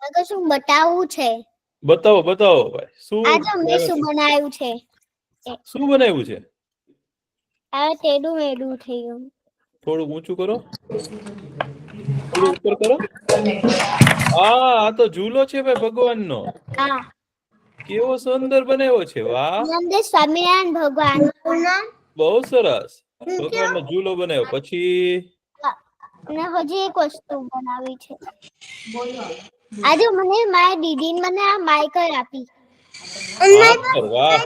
અગર શું બતાવવું છે? બતાવો બતાવો ભાઈ, શું આ જો મેં શું બનાવ્યું છે? શું બનાવ્યું છે? આ ટેડું મેડું થઈ ગયું. થોડું ઊંચું કરો, થોડું ઉપર કરો. આ તો ઝૂલો છે ભાઈ ભગવાનનો. હા, કેવો સુંદર બનાવ્યો છે. વાહ, નંદે સ્વામિનારાયણ ભગવાન. બહુ સરસ. ભગવાનનો ઝૂલો બનાવ્યો. પછી અને હજી એક વસ્તુ બનાવી છે. આજે મને મારી દીદીને મને આ માઈકર આપી. વાહ,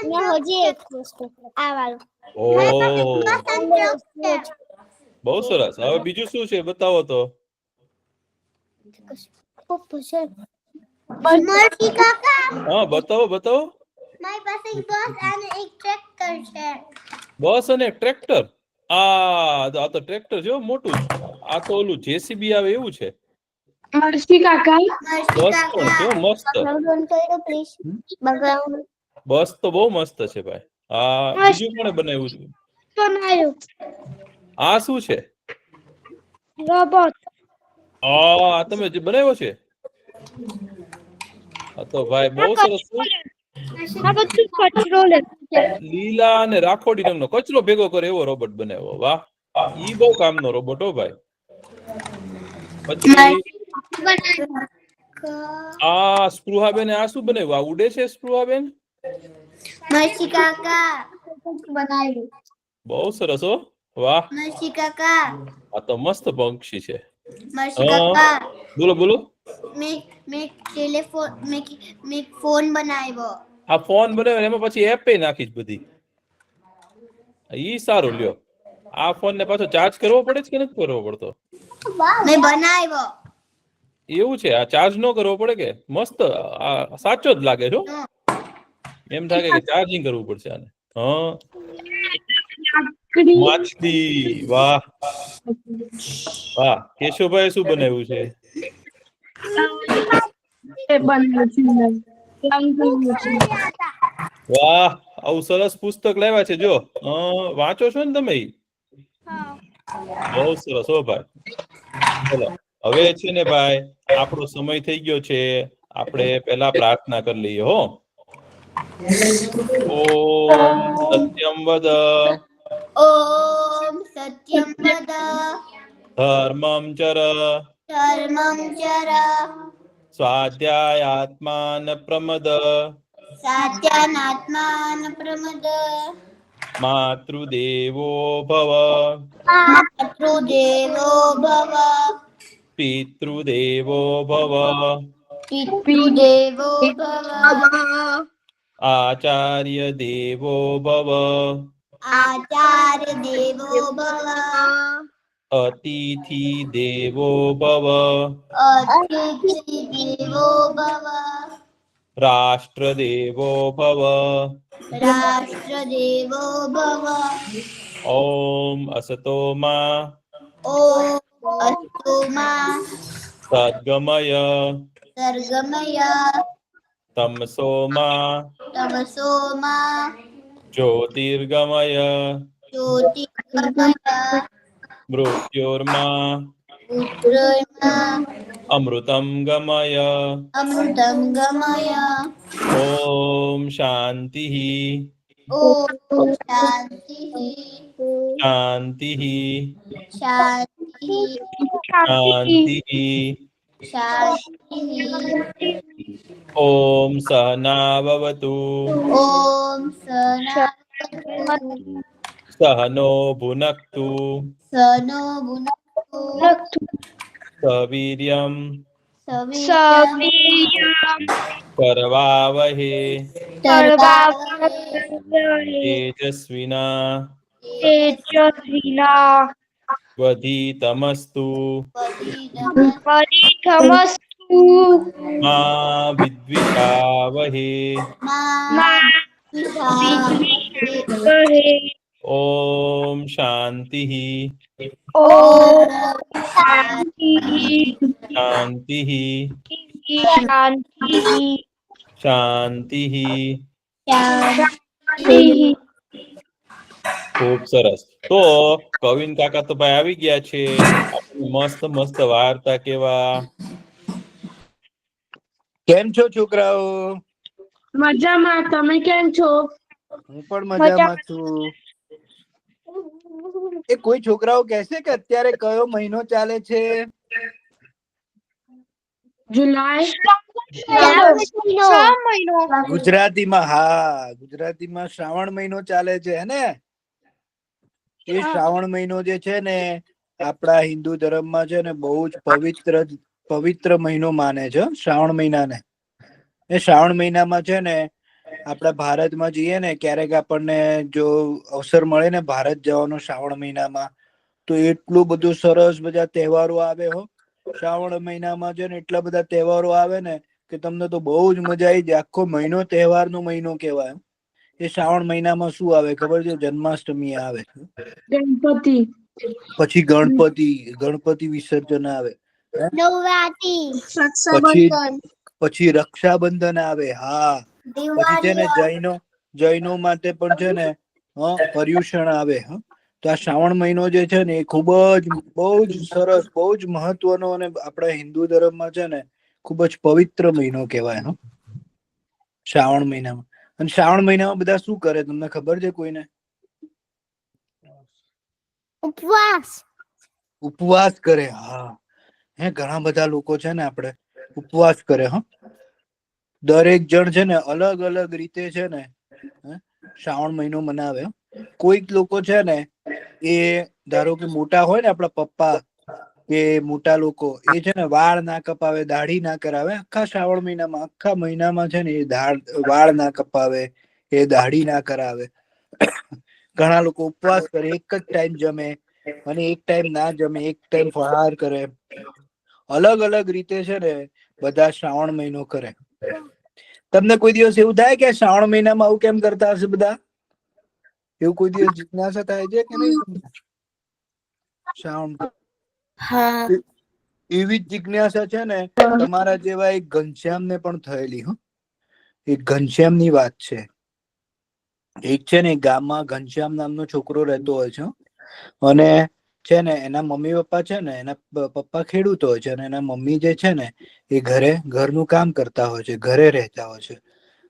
ને હજી એક વસ્તુ આ વાળું. બહુ સરસ. હવે બીજું શું છે બતાવો તો. હા બતાવો બતાવો. મારી પાસે એક બસ અને એક ટ્રેક્ટર છે. બસ અને ટ્રેક્ટર. આ તો ટ્રેક્ટર છે મોટું. આ તો ઓલું જેસીબી આવે એવું છે. મર્સી કાકા, બસ પણ છે મસ્ત. બસ તો બહુ મસ્ત છે ભાઈ. આ બીજું કોણે બનાવ્યું છે? આ શું છે? રોબોટ. આ તમે જે બનાવ્યો છે? આ તો ભાઈ બહુ સરસ. આ બધું કચરો લે. લીલા અને રાખોડી રંગનો કચરો ભેગો કરે એવો રોબોટ બનાવ્યો. વાહ, ઈ બહુ કામનો રોબોટ હો ભાઈ. પછી આ સ્પૃહાબેન આ શું બનાવ્યું? આ ઉડે છે સ્પૃહાબેન? મર્સી કાકા બનાવ્યું. બહુ સરસ હો. વાહ, મર્સી કાકા. આ તો મસ્ત પક્ષી છે. મર્સી કાકા. બોલો બોલો. મેં ટેલિફોન મેં ફોન બનાવ્યો. આ ફોન બનાવ્યો એમાં પછી એપ નાખી બધી. ઈ સારું લ્યો. આ ફોન ને પાછો ચાર્જ કરવો પડે છે કે નથી કરવો પડતો? મેં બનાવ્યો. એવું છે? આ ચાર્જ ન કરવો પડે કે? મસ્ત. આ સાચો જ લાગે છે. એમ થાય કે ચાર્જિંગ કરવું પડશે આને. હા, માછલી. વાહ વાહ. કેશુભાઈ શું બનાવ્યું છે? વાહ, આવું સરસ પુસ્તક લાવ્યા છે. જો વાંચો છો ને તમે? બહુ સરસ હો ભાઈ. ચલો હવે છે ને ભાઈ, આપણો સમય થઈ ગયો છે. આપણે પેલા પ્રાર્થના કરી લઈએ હો. ઓમ સત્યમ વદ. ઓમ સત્યમ વદ. ધર્મમ ચર. ધર્મમ ચર. સ્વાધ્યાયાત્માન પ્રમદ. સાત્યાનાત્માન પ્રમદ. માતૃદેવો ભવ. માતૃદેવો ભવ. પિતૃદેવો ભવ. પિતૃદેવો ભવ. આચાર્ય દેવો ભવ. આચાર્ય દેવો ભવ. અતિથિ દેવો ભવ. અતિથિ દેવો ભવ. રાષ્ટ્રદેવો ભવ. રાષ્ટ્રદેવો ભવ. ઓમ અસતો માં ઓમ અસ્તુ મા સદ્ગમય. સર્ગમય. તમસો માં તમસો મા જ્યોતિર્ગમય. જ્યોતિર્ગમય. મૃત્યોર્મા પુત્રમાં અમૃતમ ગમય. અમૃતમ ગમય. ઓમ શાંતિ. ઓમ શાંતિ. શાંતિ. શાંતિ. શાંતિ. શાંતિ. ઓમ સહનાવવતુ. ઓમ સહનાવવતુ. સહનો ભુનક્તુ. સનો ભુનક્તુ. સવીર્યમ સવીર્યમ કરવાવહે. કરવાવહે. તેજસ્વિના તેજસ્વીના વધિતમસ્તુ. પરિતમસ્તુ. મા વિદ્વિષાવહે. મા વિદ્વિષાવહે. ઓમ શાંતિ. ઓમ શાંતિ. શાંતિ. શાંતિ. શાંતિ. શાંતિ. ખૂબ સરસ. તો કવિન કાકા તો ભાઈ આવી ગયા છે. મસ્ત મસ્ત વાર્તા કેવા કેમ છો છોકરાઓ? મજામાં. તમે કેમ છો? હું પણ મજામાં છું. એ કોઈ છોકરાઓ કહેશે કે અત્યારે કયો મહિનો ચાલે છે? જુલાઈ. શ્રાવણ મહિનો. ગુજરાતીમાં શ્રાવણ મહિનો ચાલે છે હે ને? એ શ્રાવણ મહિનો જે છે ને આપણા હિન્દુ ધર્મમાં છે ને બહુ જ પવિત્ર મહિનો માને છે શ્રાવણ મહિનાને. એ શ્રાવણ મહિનામાં છે ને આપડા ભારતમાં જઈએ ને ક્યારેક આપણને જો અવસર મળે ને ભારત જવાનો શ્રાવણ મહિનામાં તો એટલું બધું સરસ બધા તહેવારો આવે હો. શ્રાવણ મહિનામાં છે ને એટલા બધા તહેવારો આવે ને કે તમને તો બહુ જ મજા આવી જાય. આખો મહિનો તહેવારનો મહિનો કહેવાય. એ શ્રાવણ મહિનામાં શું આવે ખબર છે? જન્માષ્ટમી આવે. ગણપતિ. પછી ગણપતિ વિસર્જન આવે. નવરાત્રી. પછી રક્ષાબંધન આવે. હા, પછી છે ને દિવાળી. જૈનો માટે પણ છે ને પર્યુષણ આવે. તો આ શ્રાવણ મહિનો જે છે ને એ બહુ જ સરસ, બહુ જ મહત્વનો અને આપણા હિન્દુ ધર્મમાં છે ને ખુબ જ પવિત્ર મહિનો કહેવાય. શ્રાવણ મહિનામાં. અને શ્રાવણ મહિનામાં બધા શું કરે તમને ખબર છે કોઈને? ઉપવાસ કરે. હા, ઘણા બધા લોકો છે ને આપણે ઉપવાસ કરે. દરેક જણ છે ને અલગ અલગ રીતે છે ને શ્રાવણ મહિનો મનાવે. કોઈક લોકો છે ને એ ધારો કે મોટા હોય ને આપડા પપ્પા કે મોટા લોકો એ છે ને વાળ ના કપાવે, દાઢી ના કરાવે આખા શ્રાવણ મહિનામાં. આખા મહિનામાં છે ને એ વાળ ના કપાવે, એ દાઢી ના કરાવે. ઘણા લોકો ઉપવાસ કરે, એક જ ટાઈમ જમે અને એક ટાઈમ ના જમે, એક ટાઈમ ફરાર કરે. અલગ અલગ રીતે છે ને બધા શ્રાવણ મહિનો કરે. તમને કોઈ દિવસ એવું થાય કે શ્રાવણ મહિનામાં આવું કેમ કરતા હશે બધા? એવું કોઈ દિવસ જિજ્ઞાસા થાય છે કે નહીં? હા. એવી જ જિજ્ઞાસા છે ને તમારા જેવા એક ઘનશ્યામ ને પણ થયેલી. એક ઘનશ્યામ ની વાત છે. એક છે ને ગામમાં ઘનશ્યામ નામનો છોકરો રહેતો હોય છે. અને છે ને એના મમ્મી પપ્પા છે ને એના પપ્પા ખેડૂતો હોય છે અને એના મમ્મી જે છે ને એ ઘરનું કામ કરતા હોય છે, ઘરે રહેતા હોય છે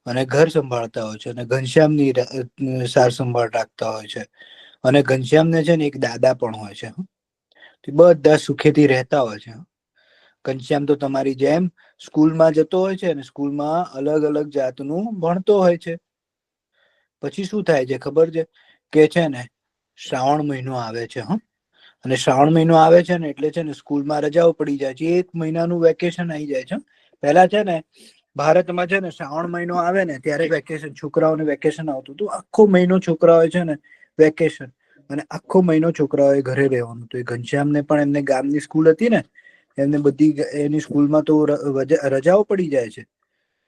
અને ઘર સંભાળતા હોય છે અને ઘનશ્યામની સાર સંભાળ રાખતા હોય છે. અને ઘનશ્યામને છે ને એક દાદા પણ હોય છે. બધા સુખેથી રહેતા હોય છે. ઘનશ્યામ તો તમારી જેમ સ્કૂલમાં જતો હોય છે અને સ્કૂલમાં અલગ અલગ જાતનું ભણતો હોય છે. પછી શું થાય છે ખબર છે? કે છે ને શ્રાવણ મહિનો આવે છે. અને શ્રાવણ મહિનો આવે છે ને એટલે છે ને સ્કૂલમાં રજાઓ પડી જાય છે. 1 મહિનાનું વેકેશન આઈ જાય છે. પેલા છે ને ભારતમાં છે ને શ્રાવણ મહિનો આવે ને ત્યારે વેકેશન, છોકરાઓને વેકેશન આવતું હતું. આખો મહિનો છોકરાઓ છે ને વેકેશન અને આખો મહિનો છોકરાઓ ઘરે રહેવાનું. તો એ ઘનશ્યામને પણ એમને ગામની સ્કૂલ હતી ને એમને બધી એની સ્કૂલમાં તો રજાઓ પડી જાય છે.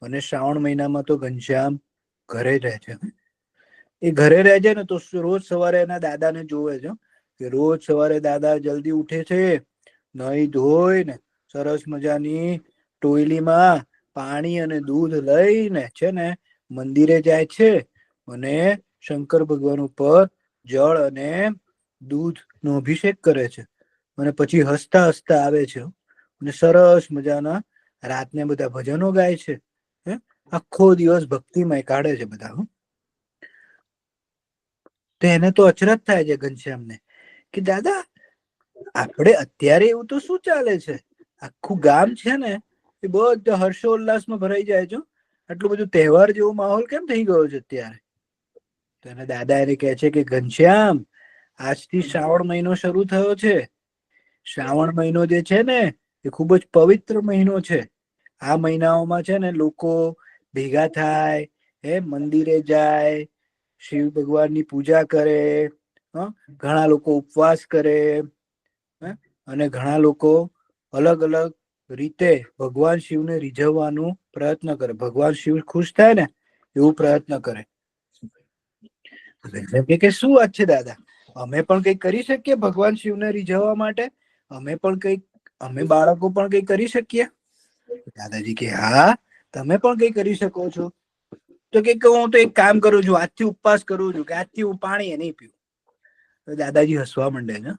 અને શ્રાવણ મહિનામાં તો ઘનશ્યામ ઘરે રહે છે. એ ઘરે રહે છે ને તો રોજ સવારે એના દાદા ને જોવે છે કે રોજ સવારે દાદા જલ્દી ઉઠે છે, નાઈ ધોઈ ને સરસ મજાની ટોયલીમાં પાણી અને દૂધ લઈને છે ને મંદિરે જાય છે અને શંકર ભગવાન ઉપર જળ અને દૂધ નો અભિષેક કરે છે. અને પછી હસતા હસતા આવે છે અને સરસ મજાના રાતને બધા ભજનો ગાય છે. આખો દિવસ ભક્તિમય કાઢે છે બધા. તો એને તો અચરજ થાય છે ઘનશ્યામને કે દાદા આપડે અત્યારે એવું તો શું ચાલે છે? આખું ગામ છે ને એ બધા હર્ષોલ્લાસમાં ભરાઈ જાય છે. આટલું બધું તહેવાર જેવો માહોલ કેમ થઈ ગયો છે અત્યારે? તો એના દાદા એને કહે છે કે ઘનશ્યામ આજથી શ્રાવણ મહિનો શરૂ થયો છે. શ્રાવણ મહિનો જે છે ને એ ખુબ જ પવિત્ર મહિનો છે. આ મહિનાઓમાં છે ને લોકો ભેગા થાય, મંદિરે જાય, શિવ ભગવાન ની પૂજા કરે, ઘણા લોકો ઉપવાસ કરે અને ઘણા લોકો અલગ અલગ રીતે ભગવાન શિવને રીઝવવાનું પ્રયત્ન કરે. ભગવાન શિવ ખુશ થાય ને એવું પ્રયત્ન કરે. કે શું વાત છે દાદા? અમે પણ કઈક કરી શકીએ ભગવાન શિવને રીઝવવા માટે? અમે બાળકો પણ કઈ કરી શકીએ? દાદાજી કે હા, તમે પણ કઈ કરી શકો છો. તો કે હું તો એક કામ કરું છું, આજથી ઉપવાસ કરું છું કે આજથી હું પાણી નહી પીવું. દાદાજી હસવા માંડે છે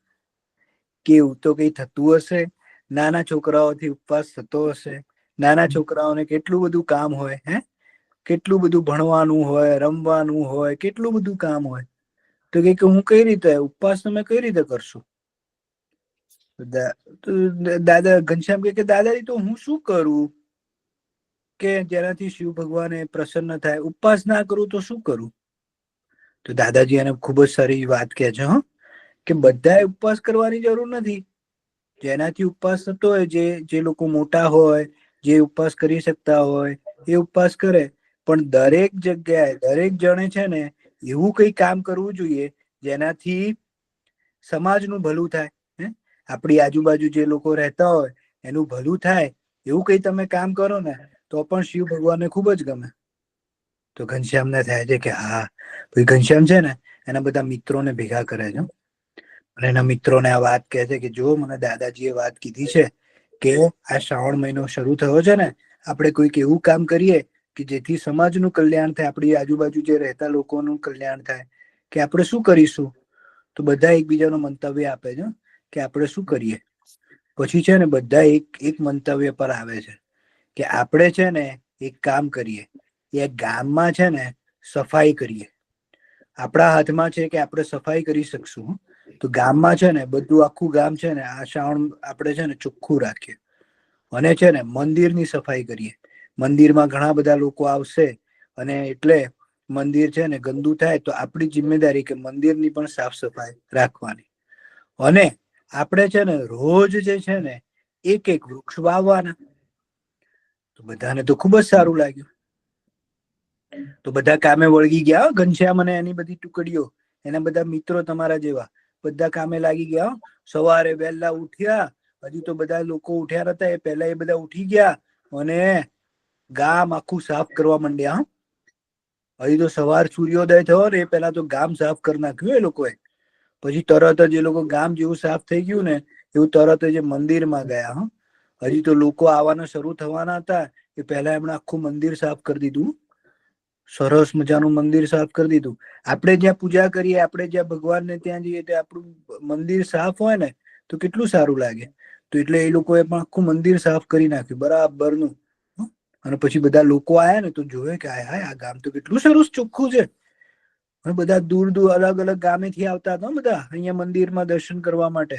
કે એવું તો કઈ થતું હશે? નાના છોકરાઓથી ઉપવાસ થતો હશે? નાના છોકરાઓને કેટલું બધું કામ હોય, કેટલું બધું ભણવાનું હોય, રમવાનું હોય, કેટલું બધું કામ હોય. તો કે હું કઈ રીતે ઉપવાસ તમે કઈ રીતે કરશો? દાદા ઘનશ્યામ કે દાદાજી તો હું શું કરું કે જેનાથી શિવ ભગવાન પ્રસન્ન થાય? ઉપવાસ ના કરું તો શું કરું? તો દાદાજી એને ખૂબ જ સારી વાત કહે છે કે બધાએ ઉપવાસ કરવાની જરૂર નથી. જેનાથી ઉપવાસ થતો હોય, જે લોકો મોટા હોય, જે ઉપવાસ કરી શકતા હોય એ ઉપવાસ કરે. પણ દરેક જગ્યાએ દરેક જણે છે ને એવું કઈ કામ કરવું જોઈએ જેનાથી સમાજનું ભલું થાય. આપણી આજુબાજુ જે લોકો રહેતા હોય એનું ભલું થાય એવું કઈ તમે કામ કરો ને તો પણ શિવ ભગવાનને ખૂબ જ ગમે. તો ઘનશ્યામ ને થાય છે કે હા ભાઈ, ઘનશ્યામ છે ને એના બધા મિત્રોને ભેગા કરે છે અને એના મિત્રોને આ વાત કહે છે કે જો મને દાદાજી એ વાત કીધી છે કે આ શ્રાવણ મહિનો શરૂ થયો છે ને, આપણે કોઈક એવું કામ કરીએ કે જેથી સમાજનું કલ્યાણ થાય, આપણી આજુબાજુ જે રહેતા લોકોનું કલ્યાણ થાય. કે આપણે શું કરીશું? તો બધા એકબીજાનું મંતવ્ય આપે છે કે આપણે શું કરીએ. પછી છે ને બધા એક મંતવ્ય પર આવે છે કે આપણે છે ને એક કામ કરીએ, એ ગામમાં છે ને સફાઈ કરીએ. આપણા હાથમાં છે કે આપણે સફાઈ કરી શકશું. તો ગામમાં છે ને બધું આખું ગામ છે ને આ શ્રાવણ આપણે છે ને ચોખ્ખું રાખીએ. અને છે ને મંદિરની સફાઈ કરીએ. મંદિરમાં ઘણા બધા લોકો આવશે અને એટલે મંદિર છે ને ગંદુ થાય તો આપણી જિમ્મેદારી કે મંદિરની પણ સાફ સફાઈ રાખવાની. અને આપણે છે ને રોજ જે છે ને એક વૃક્ષ વાવવાના. તો બધાને તો ખૂબ જ સારું લાગ્યું. તો બધા કામે વળગી ગયા. ઘનશ્યામ અને એની બધી ટુકડીઓ, એના બધા મિત્રો તમારા જેવા બધા કામે લાગી ગયા. સવારે વહેલા ઉઠ્યા. હજી તો બધા લોકો ઉઠ્યા નતા, એ પહેલા એ બધા ઉઠી ગયા અને ગામ આખું સાફ કરવા માંડ્યા. હજી તો સવાર સૂર્યોદય થયો ને એ પેલા તો ગામ સાફ કરી નાખ્યું એ લોકોએ. પછી તરત જ એ લોકો ગામ જેવું સાફ થઈ ગયું ને એવું તરત જ મંદિરમાં ગયા. હજી તો લોકો આવવાના શરૂ થવાના હતા એ પહેલા એમણે આખું મંદિર સાફ કરી દીધું. સરસ મજાનું મંદિર સાફ કરી દીધું. આપણે જ્યાં પૂજા કરીએ, આપણે જ્યાં ભગવાનને ત્યાં જઈએ તો આપણું મંદિર સાફ હોય ને તો કેટલું સારું લાગે. તો એટલે એ લોકોએ પણ આખું મંદિર સાફ કરી નાખ્યું બરાબરનું. અને પછી બધા લોકો આયા ને તો જોયે કે હાય આ ગામ તો કેટલું સરસ ચોખ્ખું છે. બધા દૂર દૂર અલગ અલગ ગામેથી આવતા હતા બધા અહીંયા મંદિરમાં દર્શન કરવા માટે.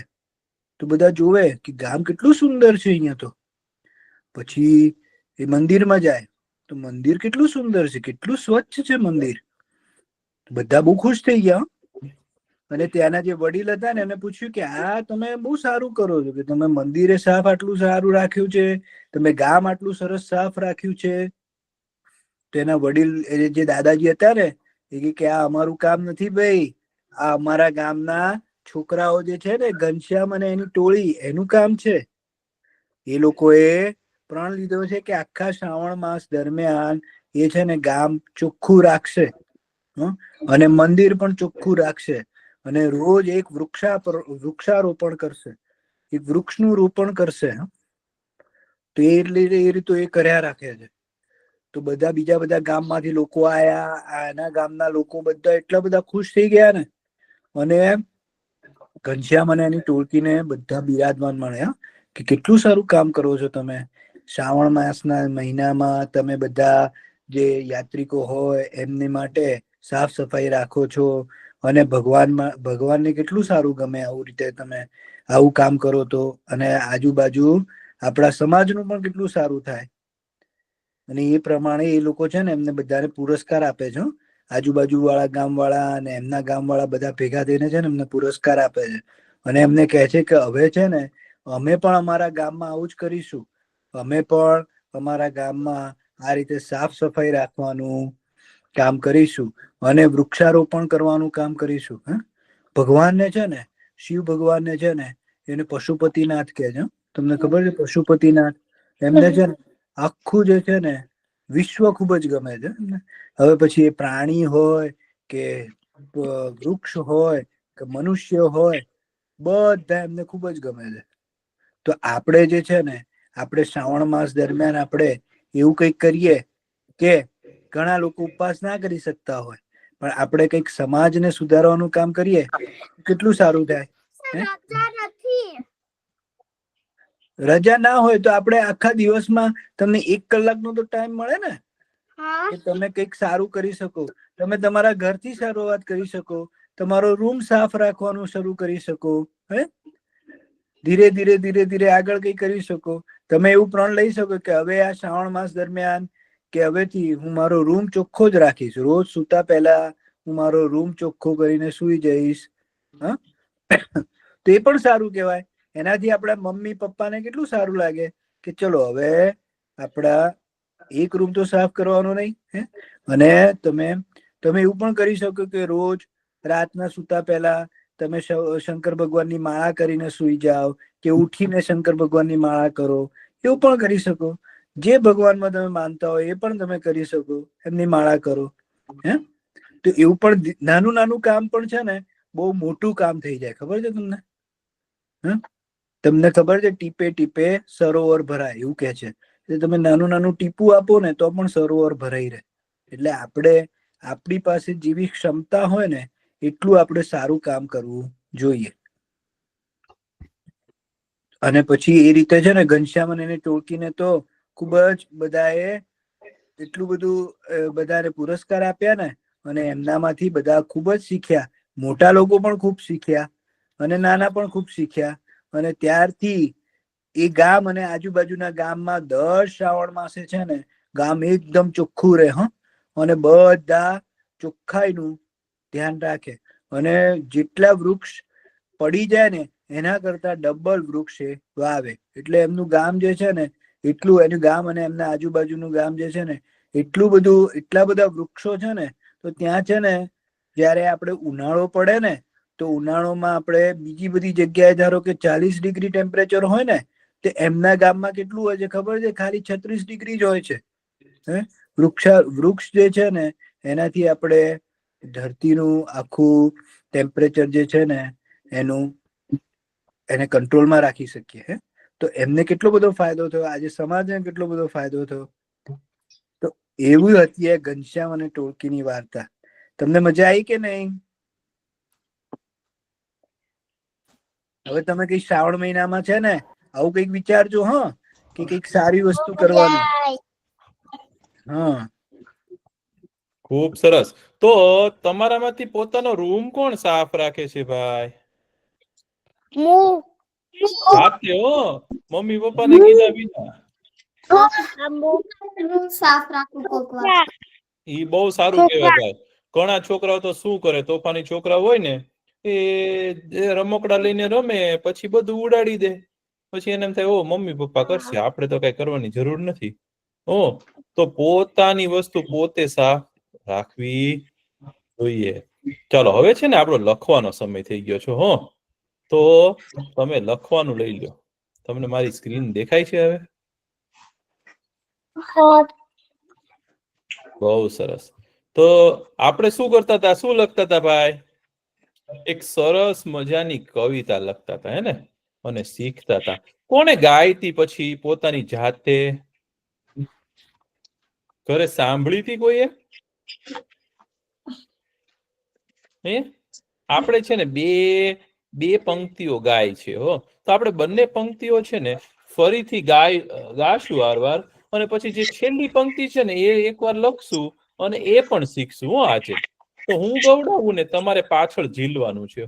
તો બધા જોવે કે ગામ કેટલું સુંદર છે અહીંયા તો. પછી એ મંદિરમાં જાય તો મંદિર કેટલું સુંદર છે, કેટલું સ્વચ્છ છે મંદિર. બધા બહુ ખુશ થઈ ગયા. અને ત્યાંના જે વડીલ હતા ને એને પૂછ્યું કે આ તમે બહુ સારું કરો છો કે તમે મંદિરે સાફ આટલું સારું રાખ્યું છે, તમે ગામ આટલું સરસ સાફ રાખ્યું છે. તો એના વડીલ જે દાદાજી હતા ને એ કે આ અમારું કામ નથી ભાઈ, આ અમારા ગામના છોકરાઓ જે છે ને ઘનશ્યામ અને એની ટોળી એનું કામ છે. એ લોકોએ પ્રણ લીધો છે કે આખા શ્રાવણ માસ દરમિયાન એ છે ને ગામ ચોખ્ખું રાખશે અને મંદિર પણ ચોખ્ખું રાખશે અને રોજ એક વૃક્ષારોપણ કરશે, એક વૃક્ષનું રોપણ કરશે. તો એ રીતે એ કર્યા રાખે છે. તો બધા બીજા બધા ગામમાંથી લોકો આયા. એના ગામના લોકો બધા એટલા બધા ખુશ થઈ ગયા ને. અને ઘનશ્યામ અને એની ટોળકીને બધા બિરાજમાન મળ્યા કે કેટલું સારું કામ કરો છો તમે. શ્રાવણ માસના મહિનામાં તમે બધા જે યાત્રિકો હોય એમની માટે સાફ સફાઈ રાખો છો અને ભગવાનને કેટલું સારું ગમે આવું રીતે તમે આવું કામ કરો તો. અને આજુબાજુ આપણા સમાજનું પણ કેટલું સારું થાય. અને એ પ્રમાણે એ લોકો છે ને એમને બધાને પુરસ્કાર આપે છે. આજુબાજુ વાળા ગામ વાળા અને એમના ગામ વાળા બધા ભેગા થઈને છે ને એમને પુરસ્કાર આપે છે. અને એમને કહે છે કે હવે છે ને અમે પણ અમારા ગામમાં આવું જ કરીશું. અમે પણ અમારા ગામમાં આ રીતે સાફ સફાઈ રાખવાનું કામ કરીશું અને વૃક્ષારોપણ કરવાનું કામ કરીશું. ભગવાનને છે ને શિવ ભગવાનને છે ને એને પશુપતિનાથ કહે છે. તમને ખબર છે પશુપતિનાથ? એમને છે ને આખું જે છે ને વિશ્વ ખૂબ જ ગમે છે. હવે પછી એ પ્રાણી હોય કે વૃક્ષ હોય કે મનુષ્ય હોય બધા એમને ખૂબ જ ગમે છે. તો આપણે જે છે ને આપણે શ્રાવણ માસ દરમિયાન આપણે એવું કંઈક કરીએ કે ઘણા લોકો ઉપવાસ ના કરી શકતા હોય પણ આપણે કંઈક સમાજને સુધારવાનું કામ કરીએ કેટલું સારું થાય. રજા ના હોય તો આપણે આખા દિવસમાં તમને 1 કલાકનો તો ટાઈમ મળે ને હા કે તમે કંઈક સારું કરી શકો. તમે તમારા ઘરથી શરૂઆત કરી શકો, તમારો રૂમ સાફ રાખવાનું શરૂ કરી શકો. હે ધીરે ધીરે ધીરે ધીરે આગળ કઈ કરી શકો. તમે એવું પ્રણ લઈ શકો કે હવે આ શ્રાવણ માસ દરમિયાન કે હવેથી હું મારો રૂમ ચોખ્ખો જ રાખીશ. રોજ સૂતા પહેલા હું મારો રૂમ ચોખ્ખો કરીને સૂઈ જઈશ. હા તો એ પણ સારું કહેવાય. એનાથી આપણા મમ્મી પપ્પાને કેટલું સારું લાગે કે ચલો હવે આપણા એક રૂમ તો સાફ કરવાનો નહીં. હે અને તમે એવું પણ કરી શકો કે રોજ રાતના સૂતા પહેલા તમે શંકર ભગવાનની માળા કરીને સૂઈ જાઓ કે ઉઠીને શંકર ભગવાનની માળા કરો. એવું પણ કરી શકો. જે ભગવાનમાં તમે માનતા હોય એ પણ તમે કરી શકો. એમની માળા કરો. હે તો એવું પણ નાનું નાનું કામ પણ છે ને બહુ મોટું કામ થઈ જાય. ખબર છે તમને? તમને ખબર છે ટીપે ટીપે સરોવર ભરાય એવું કે છે. એટલે તમે નાનું નાનું ટીપું આપો ને તો પણ સરોવર ભરાઈ રહે. એટલે આપણે આપણી પાસે જેવી ક્ષમતા હોય ને એટલું આપણે સારું કામ કરવું જોઈએ. અને પછી એ રીતે છે ને ઘનશ્યામ અને એની ટોળકીને તો ખૂબ જ બધાએ એટલું બધું બધાને પુરસ્કાર આપ્યા ને અને એમનામાંથી બધા ખૂબ જ શીખ્યા. મોટા લોકો પણ ખૂબ શીખ્યા અને નાના પણ ખૂબ શીખ્યા. અને ત્યારથી એ ગામ અને આજુબાજુના ગામમાં દર શ્રાવણ માસે છે ને ગામ એકદમ ચોખ્ખું રહે. અને બધા ચોખ્ખાઈનું ધ્યાન રાખે. અને જેટલા વૃક્ષ પડી જાય ને એના કરતા ડબલ વૃક્ષ એ વાવે. એટલે એમનું ગામ જે છે ને એટલું એનું ગામ અને એમના આજુબાજુનું ગામ જે છે ને એટલું બધું એટલા બધા વૃક્ષો છે ને તો ત્યાં છે ને જયારે આપણે ઉનાળો પડે ને તો ઉનાળોમાં આપણે બીજી બધી જગ્યાએ ધારો કે 40 ડિગ્રી ટેમ્પરેચર હોય ને તો એમના ગામમાં કેટલું હોય છે ખબર છે? ખાલી 36 ડિગ્રી જ હોય છે. વૃક્ષ જે છે ને એનાથી આપણે ધરતીનું આખું ટેમ્પરેચર જે છે ને એને કંટ્રોલમાં રાખી શકીએ. તો એમને કેટલો બધો ફાયદો થયો. આજે સમાજને કેટલો બધો ફાયદો થયો. તો એવું હતી એ ઘનશ્યામ અને ટોળકીની વાર્તા. તમને મજા આવી કે નહીં? હવે તમે કઈ શ્રાવણ મહિનામાં છે ને આવું કઈક વિચારજો. કે કઈક સારી વસ્તુ કરવાનું. હા ખૂબ સરસ. તો તમારામાંથી પોતાનો રૂમ કોણ સાફ રાખે છે ભાઈ? હું જાતે હો, મમ્મી પપ્પાને કીધા વિના? હું સાફ રાખું કોક વાર. ઈ બહુ સારું કહેવાય ભાઈ. ઘણા છોકરાઓ તો શું કરે, તોફાની છોકરા હોય ને એ રમકડા લઈને રમે પછી બધું ઉડાડી દે. પછી એને એમ થાય ઓ મમ્મી પપ્પા કરશે, આપણે તો કઈ કરવાની જરૂર નથી. તો પોતાની વસ્તુ પોતે સાફ રાખવી જોઈએ. ચાલો હવે છે ને આપણો લખવાનો સમય થઈ ગયો છે. તો તમે લખવાનું લઈ લો. તમને મારી સ્ક્રીન દેખાય છે હવે? બહુ સરસ. તો આપણે શું કરતા હતા, શું લખતા હતા ભાઈ? એક સરસ મજાની કવિતા લખતા હતા હે ને, અને શીખતા હતા. કોને ગાયતી પછી પોતાની જાતે? ઘરે સાંભળી હતી કોઈએ? આપણે છે ને બે પંક્તિઓ ગાય છે. તો આપણે બંને પંક્તિઓ છે ને ફરીથી ગાશું વારવાર. અને પછી જે છેલ્લી પંક્તિ છે ને એ એકવાર લખશું અને એ પણ શીખશું આજે. તો હું ગવડાવું ને તમારે પાછળ ઝીલવાનું છે.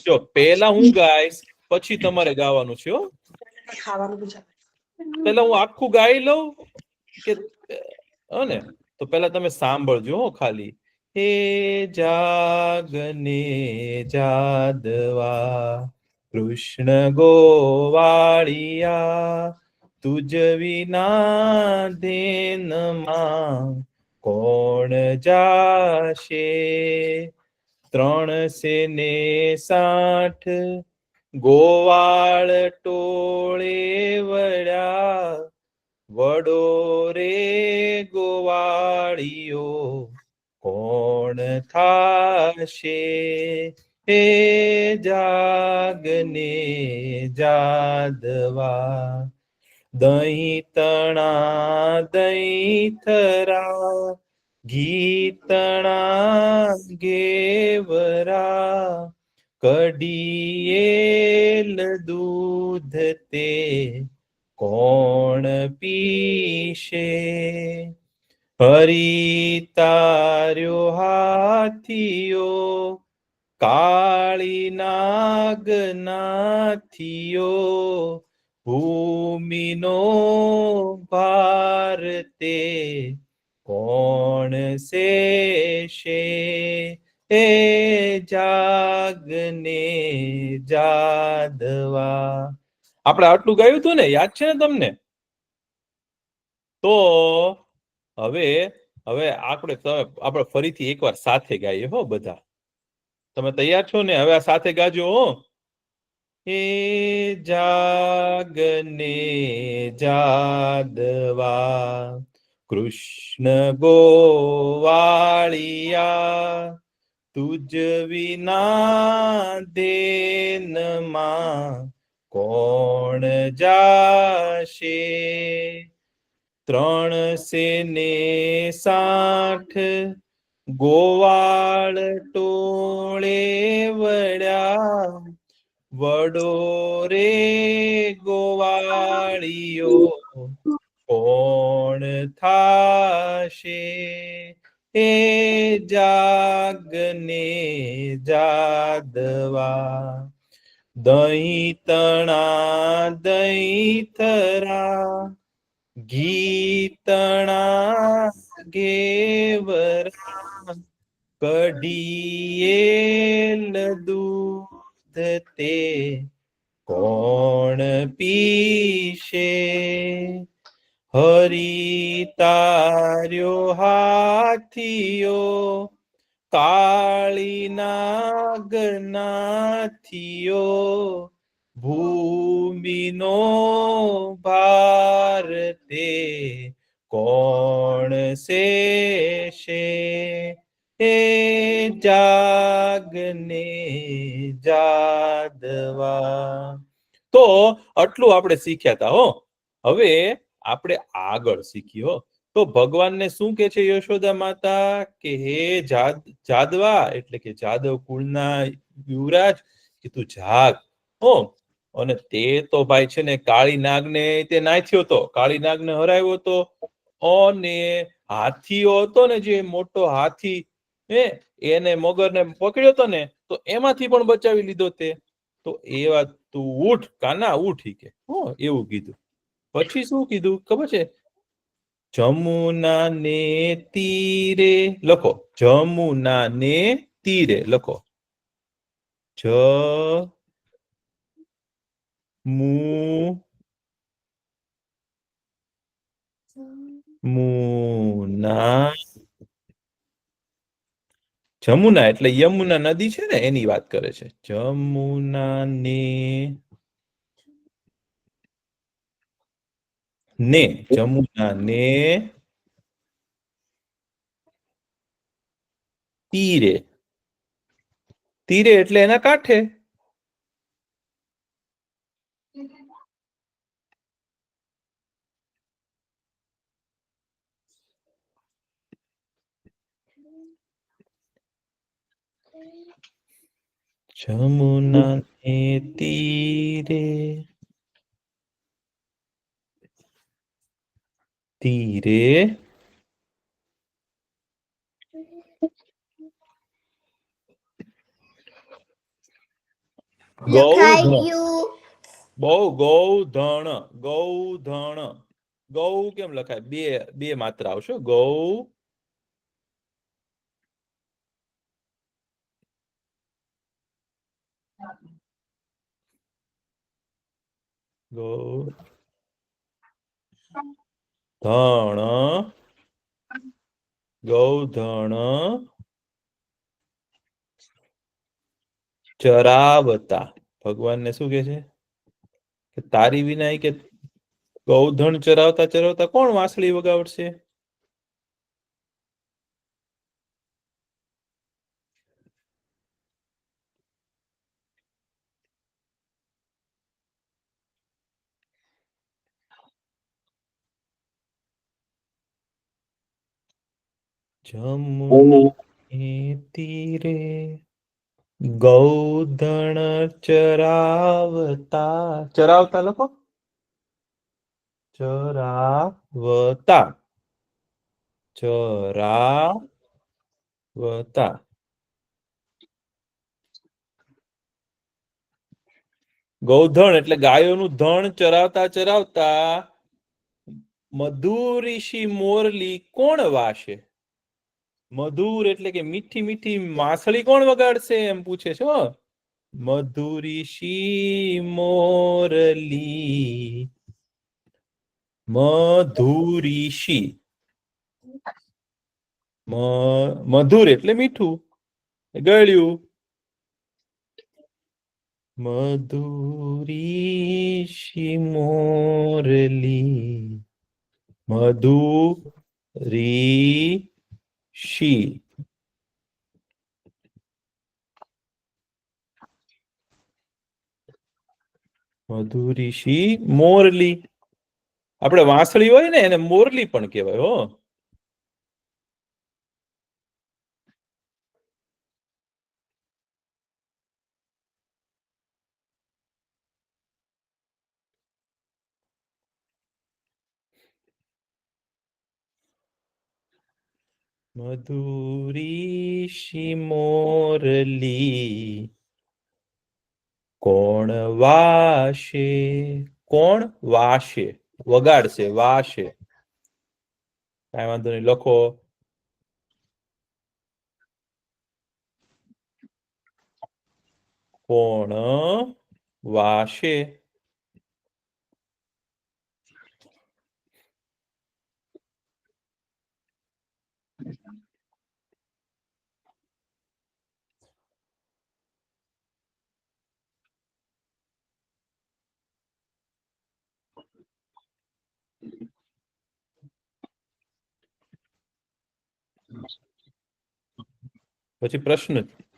જો પહેલા હું ગાઈશ પછી તમારે ગાવાનું છે. પહેલા હું આખું ગાઈ લઉં કે ને? તો પહેલા તમે સાંભળજો ખાલી. હે જાગને જાદવા કૃષ્ણ ગોવાળિયા, તુજ વિના દેનમાં કોણ જાશે? 360 ગોવાળ ટોળે વળ્યા, વડો રે ગોવાળિયો કોણ થાશે? હે જાગને જાદવા, દહીં તણા દહીં થરા, ગીતણા ગેવરા, કઢિયેલ દૂધ તે કોણ પીશે? હરી તાર્યો હાથીયો કાળી નાગ નાથિયો ભૂમિનો ભાર તે કોણ સેશે? એ જાગને જાદવા. આપણે આટલું ગાયું હતું ને, યાદ છે ને તમને? તો હવે આપણે ફરીથી એકવાર સાથે ગાઈએ હો બધા. તમે તૈયાર છો ને? હવે આ સાથે ગાજો હો. એ જાગને જાદવા કૃષ્ણ ગોવાળિયા તુજ વિના દેનમાં કોણ જાશે? 360 ગોવાળ ટોળે વળ્યા વડો રે ગોવાળિયો કોણ થાશે? એ જાગને જાદવા દહીં તણા દહીં થરા ગીતણા ગેવરા કઢિયેલ દૂધ તે કોણ પીશે? હરી તાર્યો હાથીયો કાળી નાગ નાથિયો ભૂમિનો ભાર તે કોણ સેશે? એ જાગને જાદવા. તો આટલું આપણે શીખ્યા હતા હો. હવે આપણે આગળ શીખીએ હો. તો ભગવાનને શું કે છે યશોદા માતા કે હે જાદવા એટલે કે જાદવ કુળના યુવરાજ કે તું જાગ હો. અને તે તો ભાઈ છે ને કાળી નાગને તે નાથ્યો હતો, કાળી નાગને હરાવ્યો હતો. અને હાથીઓ હતો ને, જે મોટો હાથી એને મગરને પકડ્યો હતો ને, તો એમાંથી પણ બચાવી લીધો તે. તો એ વાત તું ઉઠ કાના ઉઠ કે એવું કીધું. પછી શું કીધું ખબર છે? જમુના ને તીરે લખો, જમુના ને તીરે લખો. જ મુના. જમુના એટલે યમુના નદી છે ને, એની વાત કરે છે. જમુના ને જમુના ને તીરે. તીરે એટલે એના કાંઠે. જમુના ને તીરે તીરે બહુ ગૌધણ. ગૌધણ. ગૌ કેમ લખાય? બે માત્ર આવશે. ગૌ ધણ ગૌધણ ચરાવતા. ભગવાનને શું કે છે કે તારી વિના કે ગૌધણ ચરાવતા ચરાવતા કોણ વાંસળી વગાવડશે? જમુના તીરે ગૌધણ ચરાવતા, ચરાવતા લખો, ચરાવતા, ચરાવતા. ગૌધણ એટલે ગાયોનું ધણ ચરાવતા ચરાવતા મધુર ઋષિ મોરલી કોણ વાશે? મધુર એટલે કે મીઠી મીઠી માછલી કોણ વગાડશે એમ પૂછે છે. મધુરીશી મોરલી, મધુરીશી, મધુર એટલે મીઠું, ગળ્યું. મધુરીશી મોરલી, મધુરીશી. મધુરીશી મોરલી. આપણે વાંસળી હોય ને એને મોરલી પણ કહેવાય. હો, મધુરીશી મોરલી કોણ વાશે? કોણ વાશે? વગાડશે, વાશે. કાંઈ વાંધો નહીં, લખો. કોણ વાશે? પછી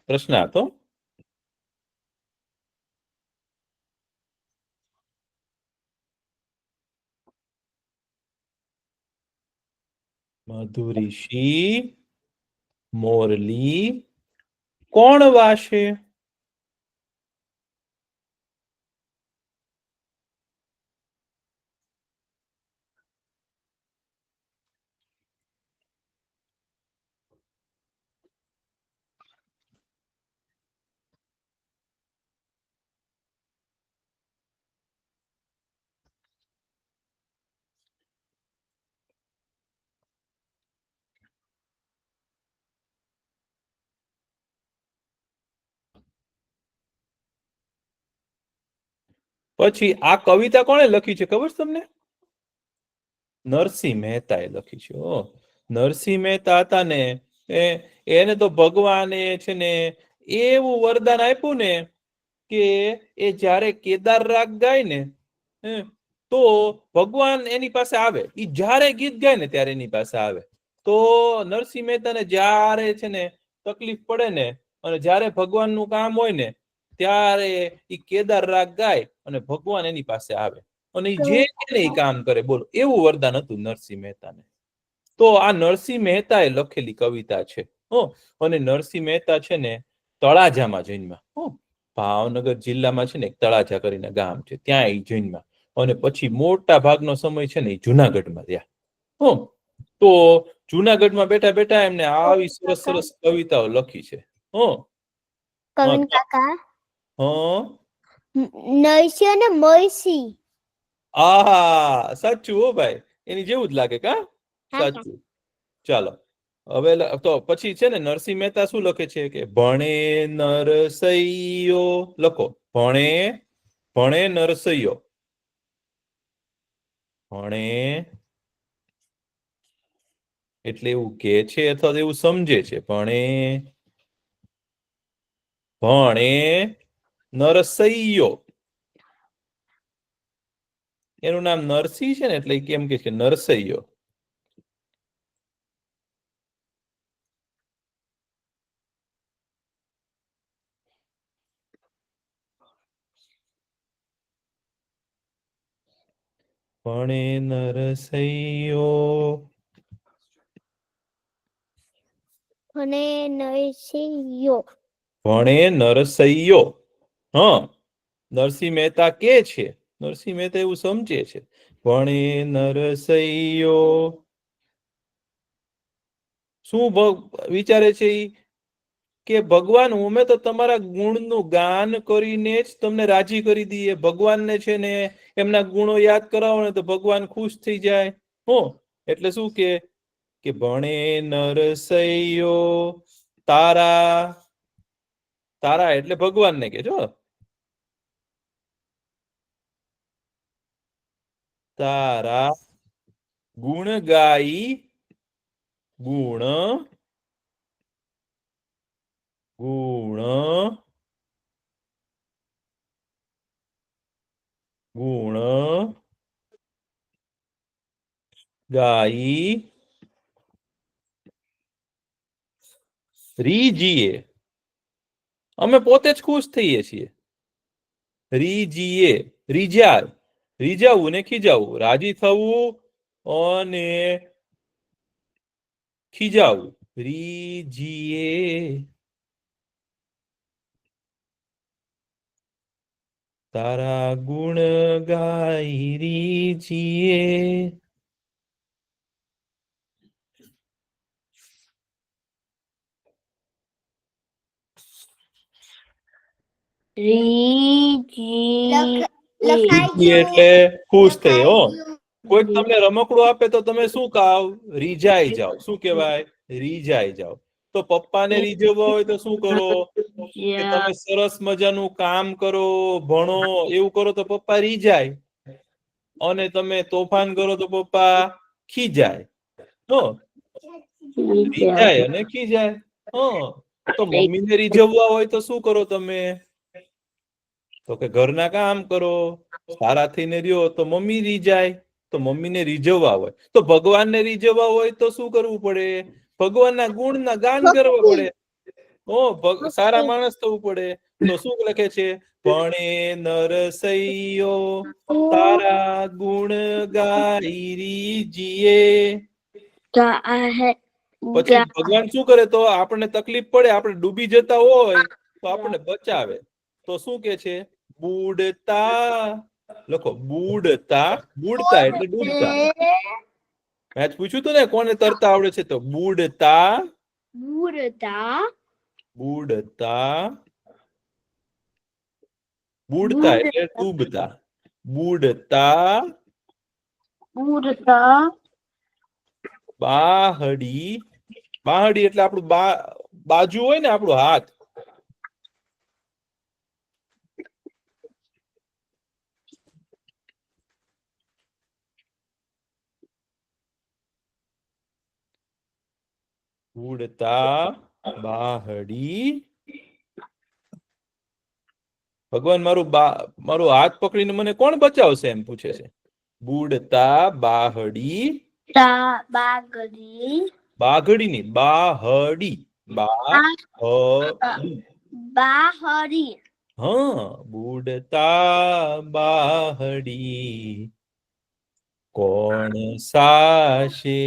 પ્રશ્ન હતો. મધુરીશી મોરલી કોણ વાશે? પછી આ કવિતા કોણે લખી છે ખબર છે તમને? નરસિંહ મહેતાએ લખી છે. નરસિંહ મહેતા હતા ને, એને તો ભગવાને છે ને એવું વરદાન આપ્યું ને કે એ જ્યારે કેદાર રાગ ગાય ને તો ભગવાન એની પાસે આવે. ઈ જ્યારે ગીત ગાય ને ત્યારે એની પાસે આવે. તો નરસિંહ મહેતાને જ્યારે છે ને તકલીફ પડે ને અને જ્યારે ભગવાનનું કામ હોય ને ત્યારે ઈ કેદાર રાગ ગાય અને ભગવાન એની પાસે આવે અને જે કામ કરે. બોલો, એવું વરદાન હતું નરસિંહ મહેતાને. તો આ નરસિંહ મહેતાએ લખેલી કવિતા છે. અને નરસિંહ મહેતા છે ને તળાજામાં જન્મ્યા. ભાવનગર જિલ્લામાં છે ને એક તળાજા કરીને ગામ છે, ત્યાં એ જન્મ્યા. અને પછી મોટા ભાગનો સમય છે ને એ જુનાગઢમાં રહ્યા. તો જુનાગઢમાં બેઠા બેઠા એમને આવી સરસ સરસ કવિતાઓ લખી છે. કવિન કાકા, હા, નરસિંહ અને મરસી. આહા, સાચું. હો ભાઈ, એની જેવું જ લાગે. કા સાચું. ચાલો, હવે તો પછી છે ને નરસિંહ મહેતા શું લખે છે કે ભણે નરસૈયો. લખો, ભણે નરસૈયો. ભણે એટલે એવું કે છે અથવા એવું સમજે છે. ભણે નરસૈયો. એનું નામ નરસિંહ છે ને એટલે કેમ કે છે નરસૈયો. ભણે નરસૈયો. અને નરસિંહયો. ભણે નરસૈયો. હા, નરસિંહ મહેતા કે છે, નરસિંહ મહેતા એવું સમજે છે, ભણે નરસૈયો શું વિચારે છે ઈ કે ભગવાન અમે તો તમારા ગુણનું ગાન કરીને જ તમને રાજી કરી દઈએ. ભગવાનને છે ને એમના ગુણો યાદ કરાવો ને તો ભગવાન ખુશ થઈ જાય. હો એટલે શું કે ભણે નરસૈયો તારા, તારા એટલે ભગવાનને કે જો, તારા ગુણ ગાઈ, ગુણ ગુણ ગુણ ગાઈ રીજીએ. અમે પોતે જ ખુશ થઈએ છીએ. રીજીએ, રીજાય, રીજાવું ને ખીજાવું, રાજી થવું અને ખીજાવું. રીજીએ તારા ગુણ ગાઈ રીજીએ. રીજીએ એટલે ખુશ થઈ. હો, કોઈક તમને રમકડું આપે તો તમે શું કાવ? રીજાઈ જાઓ. શું કહેવાય? રીજાઈ જાઓ. તો પપ્પાને રીઝવવા હોય તો શું કરો? કે તમે સરસ મજાનું કામ કરો, ભણો, એવું કરો તો પપ્પા રીજાય, અને તમે તોફાન કરો તો પપ્પા ખીજાય. હો, રીજાય અને ખીજાય. તો મમ્મીને રીઝવવા હોય તો શું કરો તમે? તો કે ઘરના કામ કરો, સારા થઈને રહ્યો તો મમ્મી રીજાય. તો મમ્મીને રીઝવવા હોય. તો ભગવાનને રીઝવવા હોય તો શું કરવું પડે? ભગવાનના ગુણના ગાન કરવા પડે. સારા માણસ થવું પડે. તો શું લખે છે? ભણે નરસૈયો તારા ગુણ ગાઈ રીજીએ. પછી ભગવાન શું કરે? તો આપણને તકલીફ પડે, આપણે ડૂબી જતા હોય તો આપણને બચાવે. તો શું કે છે? બુડતા, લખો બુડતા, બુડતા એટલે ડૂબતા. મેં પૂછ્યું હતું ને કોને તરતા આવડે છે? તો બુડતા, બુડતા, બુડતા એટલે ડૂબતા. બુડતા બાહડી, બાહડી એટલે આપણું બાજુ હોય ને, આપણું હાથ. બુડતા બાહડી. ભગવાન મારું હાથ પકડીને મને કોણ બચાવશે એમ પૂછે છે. બુડતા બાહડી, બાઘડી ની બાહડી, બાહડી. હા, બુડતા બાહડી કોણ સાશે,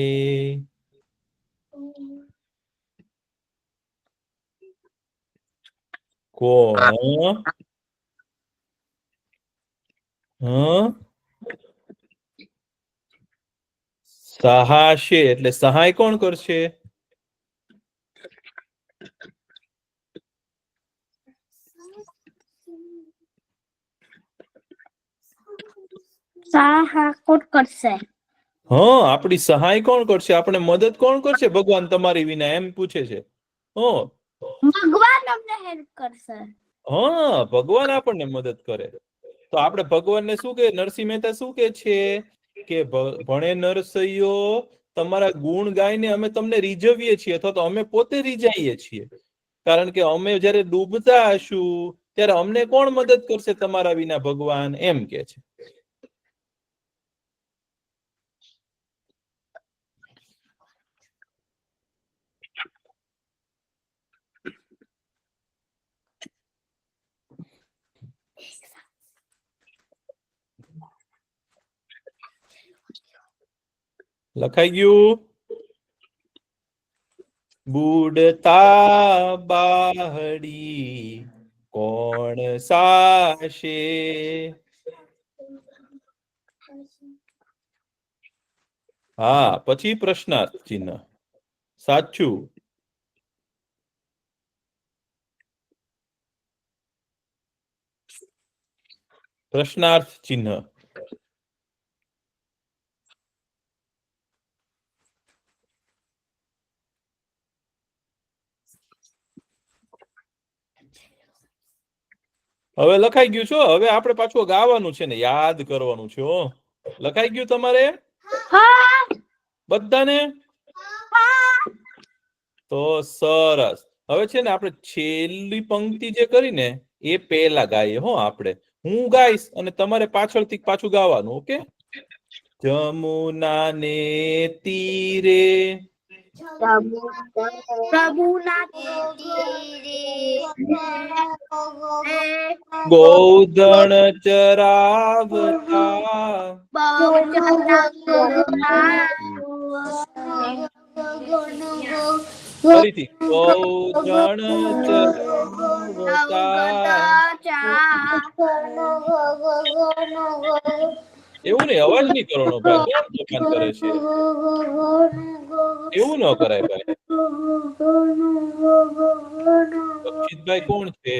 કોણ સહાશે એટલે સહાય કોણ કરશે? કોણ કરશે? હા, આપણી સહાય કોણ કરશે? આપણે મદદ કોણ કરશે? ભગવાન તમારી વિના, એમ પૂછે છે. ભગવાન અમને હેલ્પ કરશે. હા, ભગવાન આપણને મદદ કરે. તો આપણે ભગવાનને શું કે, નરસિંહ મહેતા શું કે છે કે ભણે નરસૈયો તમારા ગુણ ગાઈને અમે તમને રીઝવીએ છીએ, અથવા તો અમે પોતે રીઝાઈએ છીએ. કારણ કે અમે જયારે ડૂબતા હશું ત્યારે અમને કોણ મદદ કરશે તમારા વિના? ભગવાન, એમ કે છે. લખાઈ ગયું? બુડતા બાહડી કોણ સાશે? હા, પછી પ્રશ્નાર્થ ચિહ્ન. સાચું. પ્રશ્નાર્થ ચિહ્ન. હવે લખાઈ ગયું છો. હવે આપણે પાછું ગાવાનું છે ને યાદ કરવાનું છે. હો, લખાઈ ગયું તમારે બધાને? તો સરસ. હવે છે ને આપણે છેલ્લી પંક્તિ જે કરીને એ પહેલા ગાઈએ. હો, આપણે હું ગાઈશ અને તમારે પાછળથી પાછું ગાવાનું. ઓકે? જમુના ને તીરે ગોધણ ચરાવતા ફરીથી ગોધણ એવું નહીં, અવાજ નહીં કરવાનો ભાઈ. કોણ તોફાન કરે છે? એવું ન કરાય ભાઈ. અક્ષિતભાઈ કોણ છે?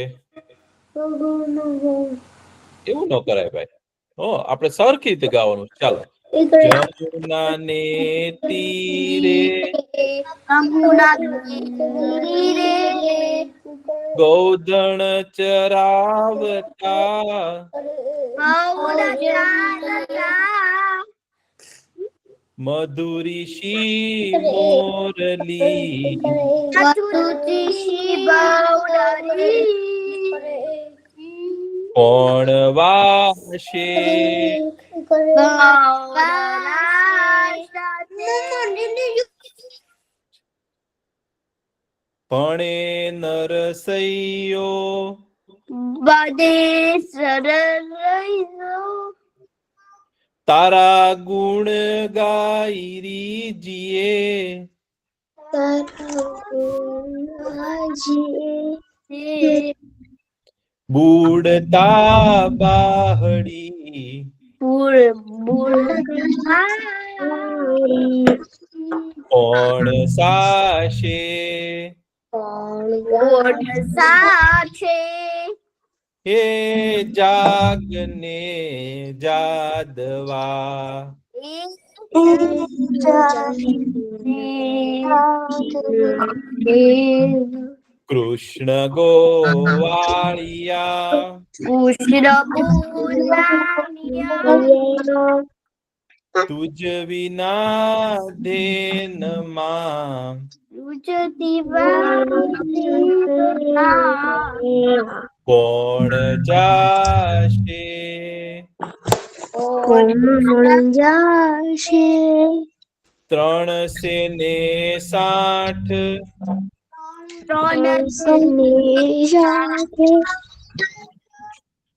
એવું ન કરાય ભાઈ. હો, આપણે સરખી રીતે ગાવાનું. ચાલો. જમુના ને તીરે ગોધણ ચરાવતા મધુરીશી મોરલી કોણ વાશે? ભણે નરસૈયો તારા ગુણ ગાયરી જીએ બુડતા બાહડી કોણ સાશે? હે જાગને જાદવા કૃષ્ણ ગોવાળિયા તુજ વિના ધેનમાં કોણ જાશે? ત્રણ સેને 60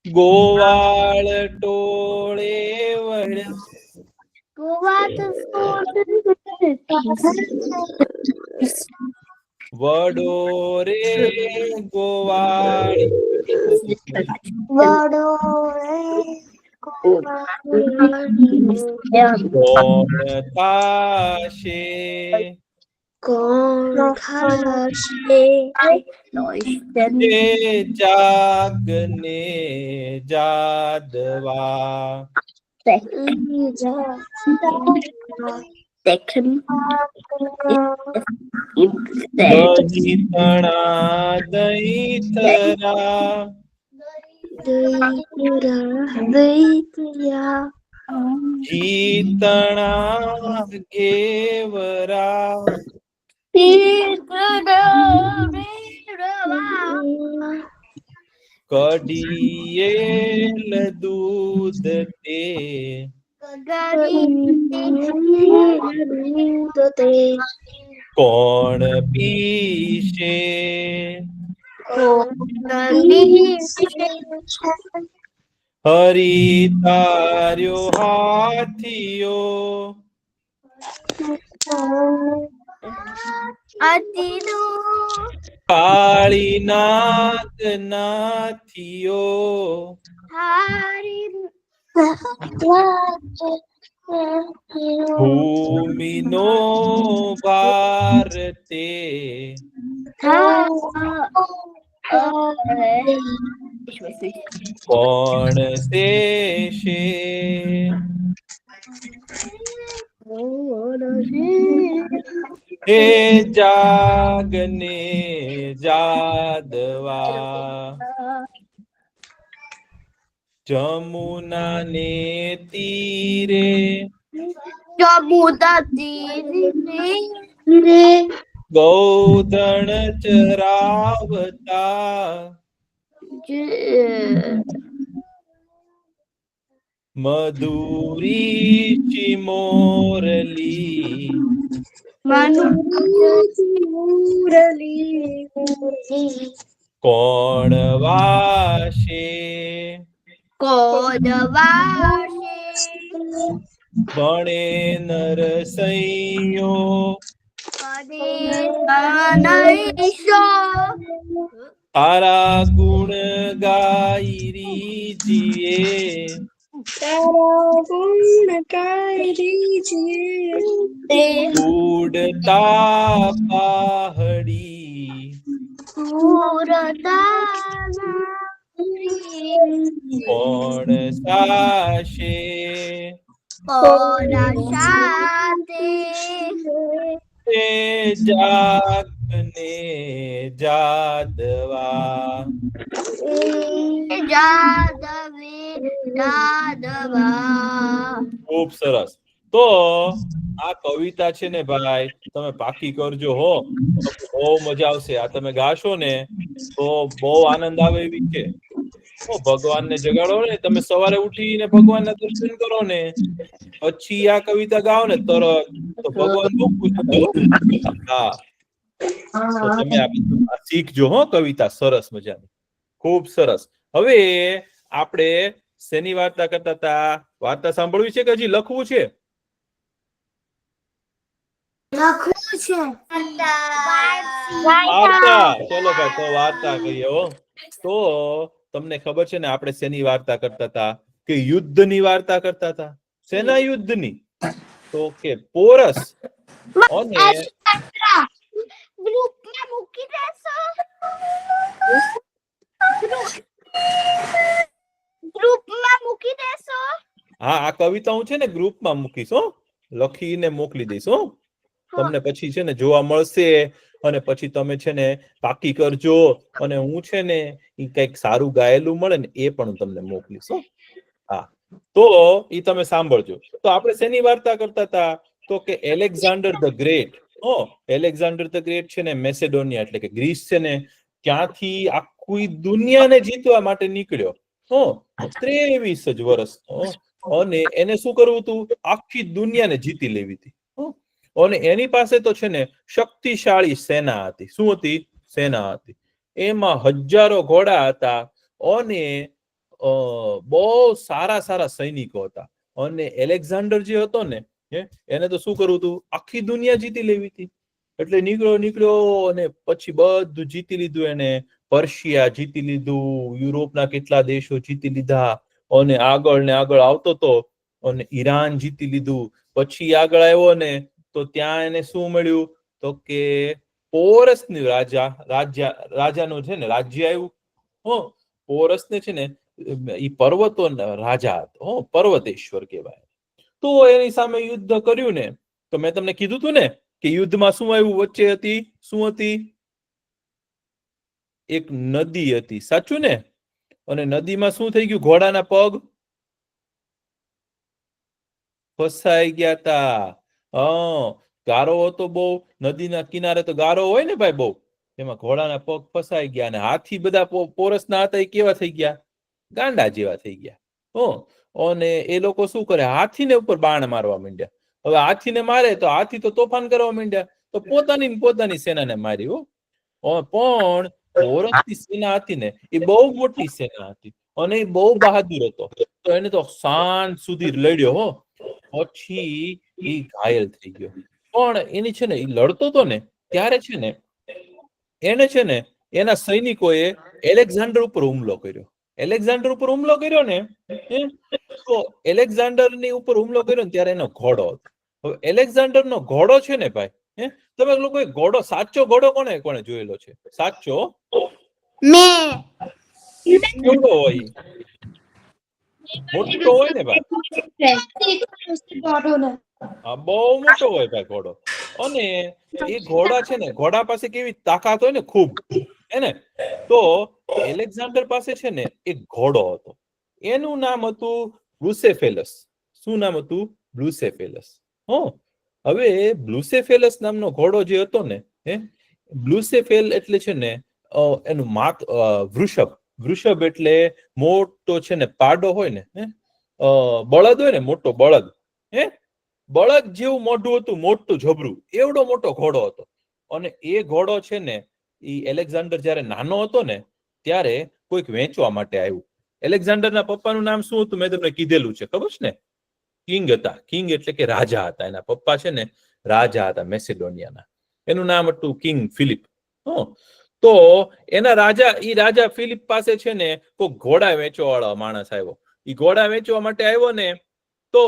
ગોવાળ ટોળે વડો રે ગોવાળી કોણ થાશે? એ જાગને જાદવા દહીતણા દહીતરા જીતણા ઘેવરા કઢિયેલ દૂધ તે કોણ પીશે? હરી તાર્યો હાથીયો અતિ દૂર કાળી નાગ નાથિયો હારી ભૂમિનો ભાર તે કોણ સેશે હે જાગને જાદવા જમુના ને તીરે જમુના તીરે ગૌધણ ચરાવતા મધુરી ચિમોરલી કોણ વાશે ભણે નરસૈયો તારા ગુણ ગાયરી જીએ ઉડતા પહાડી કોણ સાશે તે જાગને જાદવા ખૂબ સરસ. તો આ કવિતા છે ને ભાઈ તમે પાકી કરજો હો, બહુ મજા આવશે. આ તમે ગાશો ને તો બહુ આનંદ આવે એવી છે. ભગવાનને જગાડો ને, તમે સવારે ઉઠીને ભગવાનના દર્શન કરો ને પછી આ કવિતા ગાઓ ને તરત, તો ભગવાન બહુ ખુશ થાય. હા, તો તમે આ બધું શીખજો હો કવિતા, સરસ મજાની, ખૂબ સરસ. હવે આપણે શેની વાર્તા કરતા હતા? વાર્તા સાંભળવી છે કે હજી લખવું છે? વાર્તા. ચલો ભાઈ, તો વાર્તા કહીએ હો. તો તમને ખબર છે ને આપણે શેની વાર્તા કરતા હતા? કે યુદ્ધની વાર્તા કરતા હતા. શેના યુદ્ધની? તો કે પોરસ અને ગ્રુપમાં મૂકી દેશો? ગ્રુપમાં મૂકી દેશો? હા, આ કવિતા હું છે ને ગ્રુપમાં મૂકીશ હો, લખીને મોકલી દઈશ હો. તમને પછી છે ને જોવા મળશે અને પછી તમે છે ને પાકી કરજો, અને હું છે ને ઈ કઈક સારું ગાયેલું મળે ને એ પણ હું તમને મોકલીશ હો. હા, તો ઈ તમે સાંભળજો. તો આપણે શેની વાર્તા કરતા હતા? તો કે Alexander the great. Alexander the great છે ને મેસેડોનિયા એટલે કે ગ્રીસ છે ને, ક્યાંથી આખી દુનિયાને જીતવા માટે નીકળ્યો. 23 જ વર્ષનો, અને એને શું કરવું હતું? આખી દુનિયાને જીતી લેવી હતી. અને એની પાસે તો છે ને શક્તિશાળી સેના હતી. શું હતી? સેના હતી. એમાં હજારો ઘોડા હતા અને બહુ સારા સારા સૈનિકો હતા. અને એલેક્ઝાન્ડર જે હતો ને એને તો શું કરવું હતું? આખી દુનિયા જીતી લેવી હતી. એટલે નીકળ્યો અને પછી બધું જીતી લીધું એને. પર્શિયા જીતી લીધું, યુરોપના કેટલા દેશો જીતી લીધા, અને આગળ ને આગળ આવતો હતો અને ઈરાન જીતી લીધું. પછી આગળ આવ્યો ને તો ત્યાં એને શું મળ્યું? તો કે પોરસનું રાજાનું છે ને રાજ્ય આવ્યું. પોરસને છે ને ઈ પર્વતો રાજા હતો, પર્વતેશ્વર કહેવાય. તો એની સામે યુદ્ધ કર્યું ને, તો મેં તમને કીધું હતું ને કે યુદ્ધમાં શું આવ્યું? વચ્ચે હતી શું હતી? એક નદી હતી, સાચું ને? અને નદીમાં શું થઈ ગયું? ઘોડાના પગ ફસાઈ ગયા હતા. ગારો હતો બહુ, નદીના કિનારે તો ગારો હોય ને ભાઈ બહુ, એમાં ઘોડાના પગ ફસાઈ ગયા. અને હાથી બધા પોરસના હતા એ કેવા થઈ ગયા? ગાંડા જેવા થઈ ગયા. અને એ લોકો શું કરે? હાથીને ઉપર બાણ મારવા માંડ્યા. હવે હાથીને મારે તો હાથી તો તોફાન કરવા માંડ્યા, તો પોતાની સેનાને મારી. પણ પોરસની સેના હતી ને એ બહુ મોટી સેના હતી અને એ બહુ બહાદુર હતો. તો એને તો સાંજ સુધી લડ્યો. પછી એ ઘાયલ થઈ ગયો. પણ એની છે ને એ લડતો હતો ને ત્યારે છે ને એને છે ને એના સૈનિકોએ એલેક્ઝાન્ડર ઉપર હુમલો કર્યો. એલેક્ઝાન્ડર ઉપર હુમલો કર્યો ને તો એલેક્ઝાન્ડર ની ઉપર હુમલો કર્યો ને ત્યારે એનો ઘોડો હતો. હવે એલેક્ઝાન્ડર નો ઘોડો છે ને ભાઈ, તમે લોકો ઘોડો, સાચો ઘોડો કોણે જોયેલો છે? સાચો મેં કેવડો હોય? મોટો હોય ને ભાઈ, હા બહુ મોટો હોય ભાઈ ઘોડો. અને એ ઘોડા છે ને, ઘોડા પાસે કેવી તાકાત હોય ને, ખૂબ એને. તો એલેક્ઝાન્ડર પાસે છે ને એક ઘોડો હતો, એનું નામ હતું બ્રુસેફેલસ. શું નામ હતું? બ્રુસેફેલસ. હવે બ્લુસેફેલસ નામનો ઘોડો જે હતો ને, બ્લુસેફેલ એટલે છે ને એનું વૃષભ. વૃષભ એટલે મોટો છે ને પાડો હોય ને, બળદ હોય ને, મોટો બળદ. બળદ જેવું મોઢું હતું, મોટું જબરું, એવડો મોટો ઘોડો હતો. અને એ ઘોડો છે ને એ એલેક્ઝાન્ડર જયારે નાનો હતો ને ત્યારે કોઈક વેચવા માટે આવ્યું. એલેક્ઝાન્ડરના પપ્પાનું નામ શું હતું? મેં તમને કીધેલું છે, ખબર છે ને? કિંગ હતા. કિંગ એટલે કે રાજા હતા. એના પપ્પા છે ને રાજા હતા મેસિડોનિયાના. એનું નામ હતું કિંગ ફિલિપ. તો એના રાજા ફિલિપ પાસે છે ને કોઈ ઘોડા વેચવા વાળો માણસ આવ્યો. એ ઘોડા વેચવા માટે આવ્યો ને તો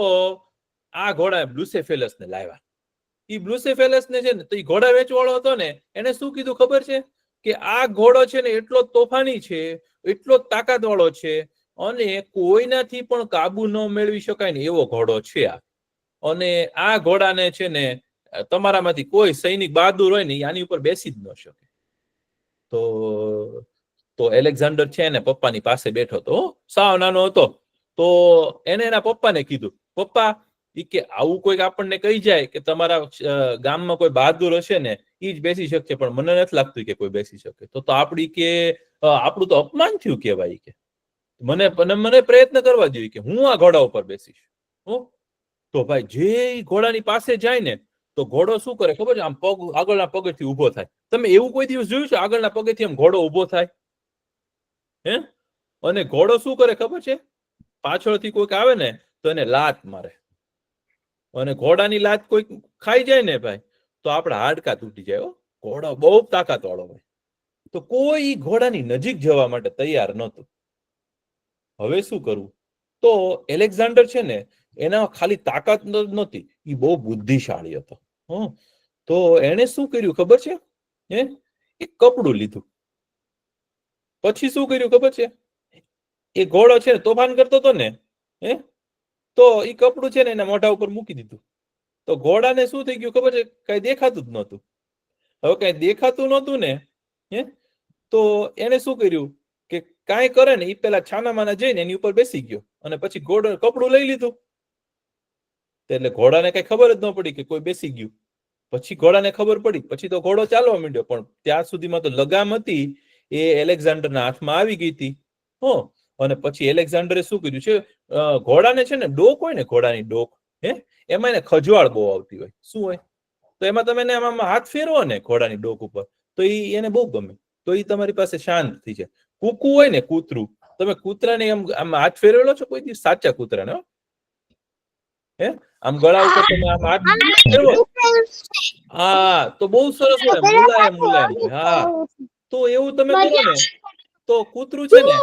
આ ઘોડા બ્લુસેફેલસ ને લાવ્યા. એ બ્લુસેફેલસ ને છે ને, તો એ ઘોડા વેચવા વાળો હતો ને, એને શું કીધું ખબર છે? કે આ ઘોડો છે ને એટલો તોફાની છે, એટલો તાકાત વાળો છે, અને કોઈનાથી પણ કાબુ ન મેળવી શકાય ને એવો ઘોડો છે આ. અને આ ઘોડાને છે ને તમારામાંથી કોઈ સૈનિક બહાદુર હોય ને આની ઉપર બેસી જ ન શકે. તો એલેક્ઝાન્ડર છે ને પપ્પાની પાસે બેઠો હતો, સાવ નાનો હતો. તો એને એના પપ્પાને કીધું, પપ્પા ઈ કે આવું કોઈક આપણને કહી જાય કે તમારા ગામમાં કોઈ બહાદુર હશે ને ઈ જ બેસી શકશે, પણ મને નથી લાગતું કે કોઈ બેસી શકે. તો આપણું તો અપમાન થયું કેવાય કે મને પ્રયત્ન કરવા જોઈએ કે હું આ ઘોડા ઉપર બેસીશ. તો ભાઈ જે ઘોડાની પાસે જાય ને તો ઘોડો શું કરે ખબર છે? આમ પગ, આગળના પગેથી ઉભો થાય. તમે એવું કોઈ દિવસ જોયું છે આગળના પગેથી આમ ઘોડો ઉભો થાય? અને ઘોડો શું કરે ખબર છે? પાછળથી કોઈક આવે ને તો એને લાત મારે. અને ઘોડાની લાત કોઈ ખાઈ જાય ને ભાઈ તો આપણા હાડકા તૂટી જાય. ઘોડો બહુ તાકાત વાળો હોય. તો કોઈ ઘોડાની નજીક જવા માટે તૈયાર નહોતું. હવે શું કરવું? તો એલેક્ઝાન્ડર છે ને એના ખાલી તાકાત નહોતી, એ બહુ બુદ્ધિશાળી હતો. તો એને શું કર્યું ખબર છે? એક કપડું લીધું. પછી શું કર્યું ખબર છે? એ ઘોડો છે ને તોફાન કરતો હતો ને, તો એ કપડું છે ને એના મોઢા ઉપર મૂકી દીધું. તો ઘોડાને શું થઈ ગયું ખબર છે? કઈ દેખાતું જ નહોતું. હવે કઈ દેખાતું નહોતું ને, તો એને શું કર્યું કે કાંઈ કરે ને એ પેલા છાનામાના જઈને એની ઉપર બેસી ગયો અને પછી કપડું લઈ લીધું. એટલે ઘોડાને કઈ ખબર જ ન પડી કે કોઈ બેસી ગયું. પછી ઘોડાને ખબર પડી, પછી તો ઘોડો ચાલવા માંડ્યો, પણ ત્યાં સુધીમાં તો લગામ હતી એ એલેક્ઝાન્ડરના હાથમાં આવી ગઈ હતી. અને પછી એલેક્ઝાન્ડરે શું કર્યું છે? ઘોડાને છે ને ડોક હોય ને, ઘોડાની ડોક, એમાં એને ખજવાળ બહુ આવતી હોય. શું હોય? તો એમાં તમે એને આમાં હાથ ફેરવો ને ઘોડાની ડોક ઉપર તો એને બહુ ગમે. તો એ તમારી પાસે શાંત થઈ જાય. કૂકું હોય ને, કૂતરું, તમે કૂતરાને આમ હાથ ફેરવેલો છો કોઈ દિવસ? સાચા કૂતરાને આમ ગળા ઉપર તમે આમ હાથ ફેરવો, હા, તો બહુ સરસ હોય, મુલાયમ મુલાયમ. હા, તો એવું તમે કરો ને તો કૂતરું છે ને,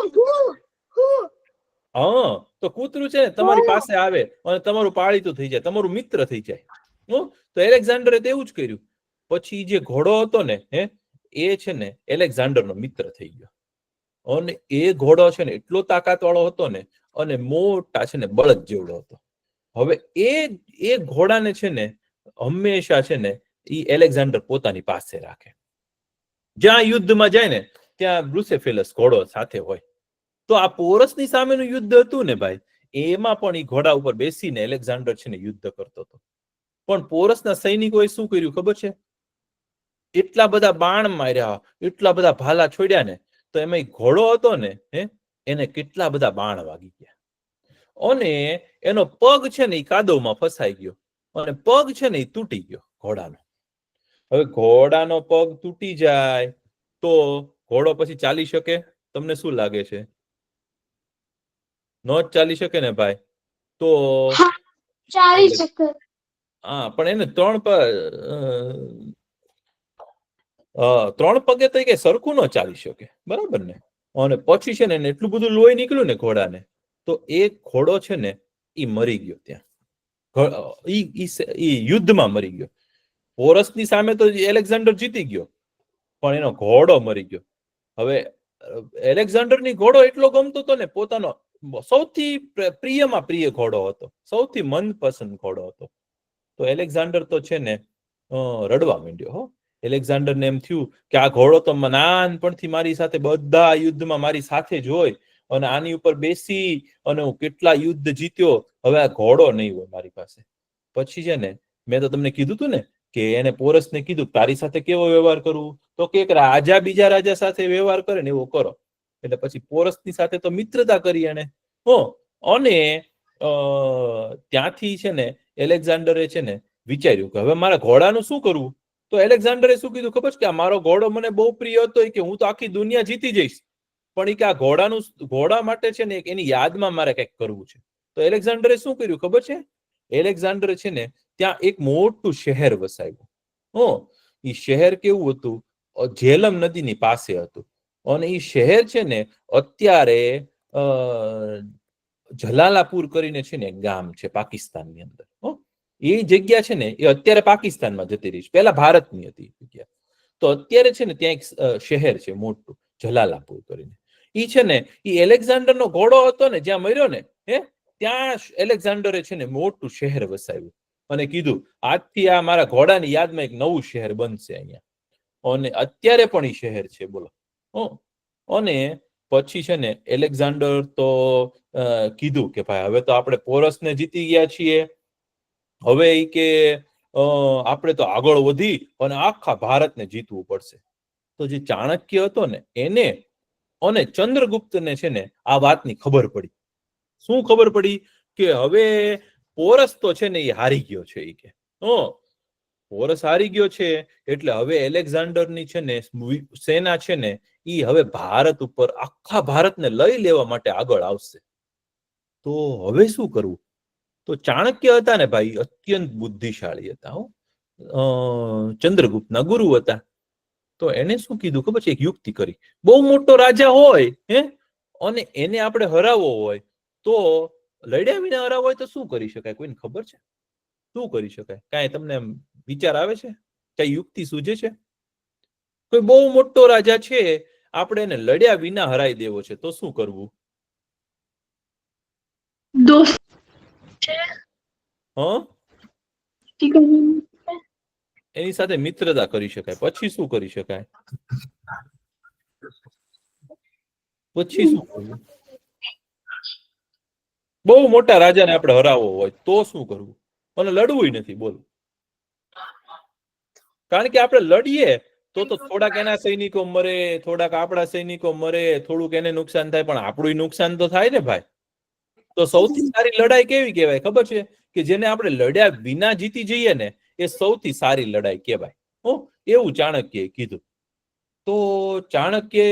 તો કૂતરું છે ને તમારી પાસે આવે અને તમારું પાળીતું થઈ જાય, તમારું મિત્ર થઈ જાય. તો એલેક્ઝાન્ડરે તેવું જ કર્યું. પછી જે ઘોડો હતો ને એ છે ને એલેક્ઝાન્ડરનો મિત્ર થઈ ગયો. અને એ ઘોડો છે ને એટલો તાકાત વાળો હતો ને, અને મોટા છે ને બળદ જેવડો હતો. હવે એ ઘોડાને છે ને હંમેશા છે ને એ એલેક્ઝાન્ડર પોતાની પાસે રાખે. જ્યાં યુદ્ધમાં જાય ને ત્યાં બ્રુસેફેલસ ઘોડો સાથે હોય. તો આ પોરસની સામેનું યુદ્ધ હતું ને ભાઈ, એમાં પણ એ ઘોડા ઉપર બેસીને એલેક્ઝાન્ડર છે ને યુદ્ધ કરતો હતો. પણ પોરસના સૈનિકોએ શું કર્યું ખબર છે? એટલા બધા બાણ માર્યા, એટલા બધા ભાલા છોડ્યા ને, તો એમાં ઘોડો હતો ને એને કેટલા બધા બાણ વાગી ગયા. અને એનો પગ છે ને એ કાદવમાં ફસાઈ ગયો અને પગ છે ને એ તૂટી ગયો ઘોડાનો. હવે ઘોડાનો પગ તૂટી જાય તો ઘોડો પછી ચાલી શકે? તમને શું લાગે છે? ન જ ચાલી શકે ને ભાઈ. તો ચાલી શકે. હા, પણ એને 3 પગે તો કે સરખું ન ચાલી શકે, બરાબર ને? અને પછી છે ને એને એટલું બધું લોહી નીકળ્યું ને ઘોડાને, તો એ ઘોડો છે ને ઈ મરી ગયો ત્યાં, ઈ યુદ્ધમાં મરી ગયો. પોરસની સામે તો એલેક્ઝાન્ડર જીતી ગયો, પણ એનો ઘોડો મરી ગયો. હવે એલેક્ઝાન્ડરની ઘોડો એટલો ગમતો હતો ને, પોતાનો સૌથી પ્રિયમાં પ્રિય ઘોડો હતો, સૌથી મનપસંદ ઘોડો હતો. તો એલેક્ઝાન્ડર તો છે ને રડવા માંડ્યો. હો, એલેક્ઝાન્ડરને એમ થયું કે આ ઘોડો તો નાનપણથી મારી સાથે બધા યુદ્ધમાં મારી સાથે જ હોય, અને આની ઉપર બેસી અને હું કેટલા યુદ્ધ જીત્યો, હવે આ ઘોડો નહીં હોય મારી પાસે. પછી છે ને મેં તો તમને કીધું તું ને કે એને પોરસને કીધું તારી સાથે કેવો વ્યવહાર કરવું, તો કે એક રાજા બીજા રાજા સાથે વ્યવહાર કરે ને એવો કરો. એટલે પછી પોરસની સાથે તો મિત્રતા કરી એને. અને ત્યાંથી છે ને એલેક્ઝાન્ડરે છે ને વિચાર્યું કે હવે મારા ઘોડાનું શું કરવું. તો એલેક્ઝાન્ડરે શું કીધું ખબર છે કે આ મારો ઘોડો મને બહુ પ્રિય હતો, કે હું તો આખી દુનિયા જીતી જઈશ, પણ કે આ ઘોડા માટે છે ને એની યાદમાં મારે કંઈક કરવું છે. તો એલેક્ઝાન્ડરે શું કર્યું ખબર છે? એલેક્ઝાન્ડરે છે ને ત્યાં એક મોટું શહેર વસાવ્યું. એ શહેર કેવું હતું? ઝેલમ નદીની પાસે હતું. અને એ શહેર છે ને અત્યારે જલાલાપુર કરીને છે ને એક ગામ છે પાકિસ્તાનની અંદર. એ જગ્યા છે ને એ અત્યારે પાકિસ્તાનમાં જતી રહી છે, પહેલા ભારતની હતી જગ્યા. તો અત્યારે છે ને ત્યાં એક શહેર છે મોટું, જલાલાપુર કરીને. ઈ છે ને ઈ એલેક્ઝાન્ડરનો ઘોડો હતો ને જ્યાં મર્યો ને, ત્યાં એલેક્ઝાન્ડરે છે ને મોટું શહેર વસાવ્યું અને કીધું આજથી આ મારા ઘોડાની યાદમાં એક નવું શહેર બનશે અહીંયા. અને અત્યારે પણ ઈ શહેર છે, બોલો. અને પછી છે ને એલેક્ઝાન્ડર તો કીધું કે ભાઈ હવે તો આપણે પોરસને જીતી ગયા છીએ, હવે ઈ કે આપણે તો આગળ વધી અને આખા ભારતને જીતવું પડશે. તો જે ચાણક્ય હતો ને એને અને ચંદ્રગુપ્તને છે ને આ વાતની ખબર પડી. શું ખબર પડી? કે હવે પોરસ તો છે ને એ હારી ગયો છે. એ કે પોરસ હારી ગયો છે એટલે હવે એલેક્ઝાન્ડરની છે ને સેના છે ને ઈ હવે ભારત ઉપર, આખા ભારતને લઈ લેવા માટે આગળ આવશે. તો હવે શું કરવું? તો ચાણક્ય હતા ને ભાઈ, અત્યંત બુદ્ધિશાળી હતા. ચંદ્રગુપ્તના ગુરુ હતા. તો એને શું કીધું ખબર છે? એક યુક્તિ કરી. બહુ મોટો રાજા હોય અને એને આપણે હરાવવો હોય તો લડ્યા વિના હરાવવો હોય તો શું કરી શકાય? કોઈને ખબર છે શું કરી શકાય? કાંઈ તમને વિચાર આવે છે? કઈ યુક્તિ સૂझે છે? કોઈ બહુ મોટો રાજા છે, આપણે એને લડ્યા વિના હરાઈ દેવો છે, તો શું કરવું? દોસ્ત એની સાથે મિત્રતા કરી શકાય. પછી શું કરી શકાય? પછી શું કરવું? બહુ મોટા રાજાને આપણે હરાવવો હોય તો શું કરવું? અને લડવું નથી, બોલો. કારણ કે આપણે લડીએ તો થોડાક એના સૈનિકો મરે, થોડાક આપણા સૈનિકો મરે, થોડુંક એને નુકસાન થાય, પણ આપણું નુકસાન તો થાય ને ભાઈ. તો સૌથી સારી લડાઈ કેવી કહેવાય ખબર છે? કે જેને આપણે લડ્યા વિના જીતી જઈએ ને એ સૌથી સારી લડાઈ કહેવાય. એવું ચાણક્યએ કીધું. તો ચાણક્ય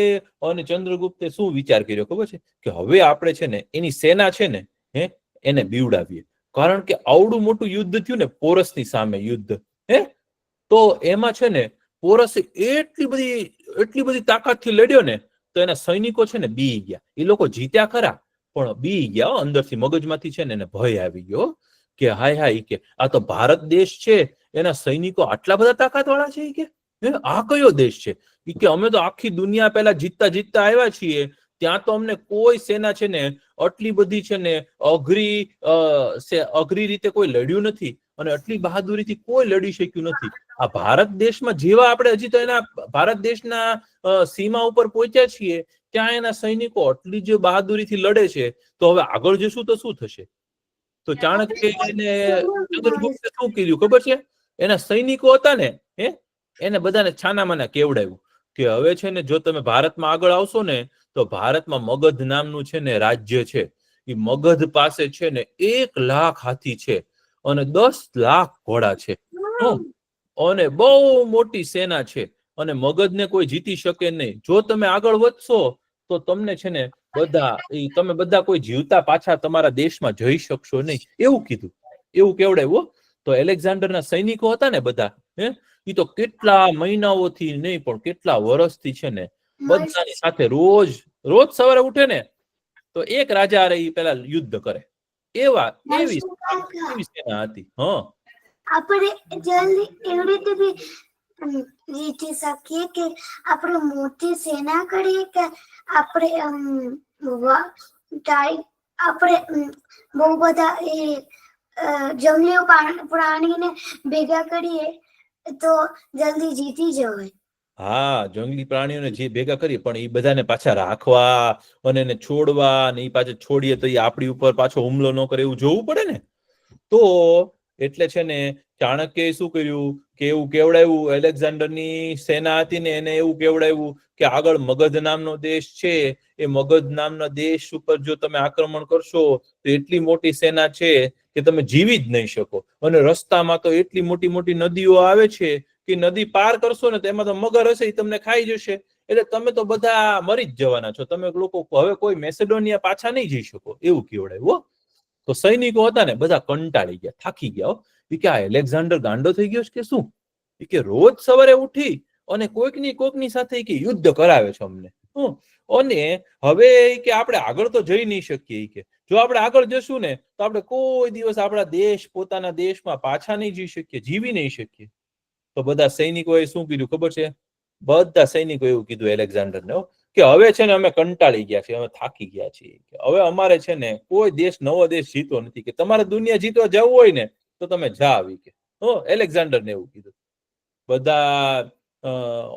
અને ચંદ્રગુપ્તે શું વિચાર કર્યો ખબર છે? કે હવે આપણે છે ને એની સેના છે ને એને બીવડાવીએ. કારણ કે આવડું મોટું યુદ્ધ થયું ને પોરસની સામે યુદ્ધ, તો એમાં છે ને પોરસે એટલી બધી તાકાતથી લડ્યો ને તો એના સૈનિકો છે ને બી ગયા. એ લોકો જીત્યા ખરા પણ બી ગયા અંદરથી, મગજમાંથી છે ને એને ભય આવી ગયો કે હાય કે આ તો ભારત દેશ છે, એના સૈનિકો આટલા બધા તાકાત વાળા છે કે આ કયો દેશ છે? કે અમે તો આખી દુનિયા પહેલા જીતતા આવ્યા છીએ, ત્યાં તો અમને કોઈ સેના છે ને આટલી બધી છે ને અઘરી રીતે કોઈ લડ્યું નથી અને આટલી બહાદુરીથી કોઈ લડી શક્યું નથી. આ ભારત દેશમાં જેવા આપણે હજી તો એના ભારત દેશના સીમા ઉપર પહોંચ્યા છીએ ત્યાં એના સૈનિકો આટલી જે બહાદુરીથી લડે છે, તો હવે આગળ જશું તો શું થશે? તો ચાણક્ય ચંદ્રગુપ્તે શું કીધું ખબર છે? એના સૈનિકો હતા ને એને બધાને છાનામાના કેવડાવ્યું કે હવે છે ને જો તમે ભારતમાં આગળ આવશો ને તો ભારતમાં મગધ નામનું છે ને રાજ્ય છે, એ મગધ પાસે છે ને 1 લાખ હાથી છે અને 10 લાખ ઘોડા છે અને બહુ મોટી સેના છે અને મગધને કોઈ જીતી શકે નહીં. જો તમે આગળ વધશો તો તમને છે ને તમે બધા કોઈ જીવતા પાછા તમારા દેશમાં જઈ શકશો નહીં. એવું કીધું, એવું કેવડાવ્યું. તો એલેક્ઝાન્ડરના સૈનિકો હતા ને બધા, એ તો કેટલા મહિનાઓથી નહીં પણ કેટલા વર્ષથી છે ને બધાની સાથે રોજ સવારે ઉઠે ને તો એક રાજા હારે ઈ પેલા યુદ્ધ કરે, એવી સેના હતી. આપણે જલ્દી એવી રીતે બી જીતી શકીએ કે આપણે મોટી સેના કરીએ કે આપણે બહુ બધા એ જંગલી પ્રાણીને ભેગા કરીએ તો જલ્દી જીતી જવાય. હા, જંગલી પ્રાણીઓને જે ભેગા કરીએ પણ એ બધાને પાછા રાખવા અને એને છોડવા ને એ પાછા છોડીએ તો એ આપણી ઉપર પાછો હુમલો ન કરે એવું જોવું પડે ને. તો એટલે છે ને ચાણક્યએ શું કર્યું કે એવું કેવડાવ્યું, એલેક્ઝાન્ડરની સેના હતી ને એને એવું કેવડાવ્યું કે આગળ મગધ નામનો દેશ છે, એ મગધ નામના દેશ ઉપર જો તમે આક્રમણ કરશો તો એટલી મોટી સેના છે કે તમે જીવી જ નહીં શકો, અને રસ્તામાં તો એટલી મોટી મોટી નદીઓ આવે છે કે નદી પાર કરશો ને તો એમાં તો મગર હશે, એ તમને ખાઈ જશે, એટલે તમે તો બધા મરી જ જવાના છો, તમે લોકો હવે કોઈ મેસેડોનિયા પાછા નહીં જઈ શકો, એવું કેવડાવ્યું. તો સૈનિકો હતા ને બધા કંટાળી ગયા, થાકી ગયા. કે આ એલેક્ઝાન્ડર ગાંડો થઈ ગયો કે શું? કે રોજ સવારે ઉઠી અને કોઈકની સાથે કે યુદ્ધ કરાવે છે અમને, અને હવે કે આપણે આગળ તો જઈ નહીં શકીએ, કે જો આપણે આગળ જશું ને તો આપણે કોઈ દિવસ આપણા પોતાના દેશમાં પાછા નહીં જઈ શકીએ, જીવી નહીં શકીએ. તો બધા સૈનિકોએ શું કીધું ખબર છે? બધા સૈનિકો એવું કીધું એલેક્ઝાન્ડરને કે હવે છે ને અમે કંટાળી ગયા છીએ, અમે થાકી ગયા છીએ, હવે અમારે છે ને કોઈ નવો દેશ જીતો નથી, કે તમારે દુનિયા જીતવા જવું હોય ને તો તમે જા આવી કે. એલેક્ઝાન્ડરને એવું કીધું બધા.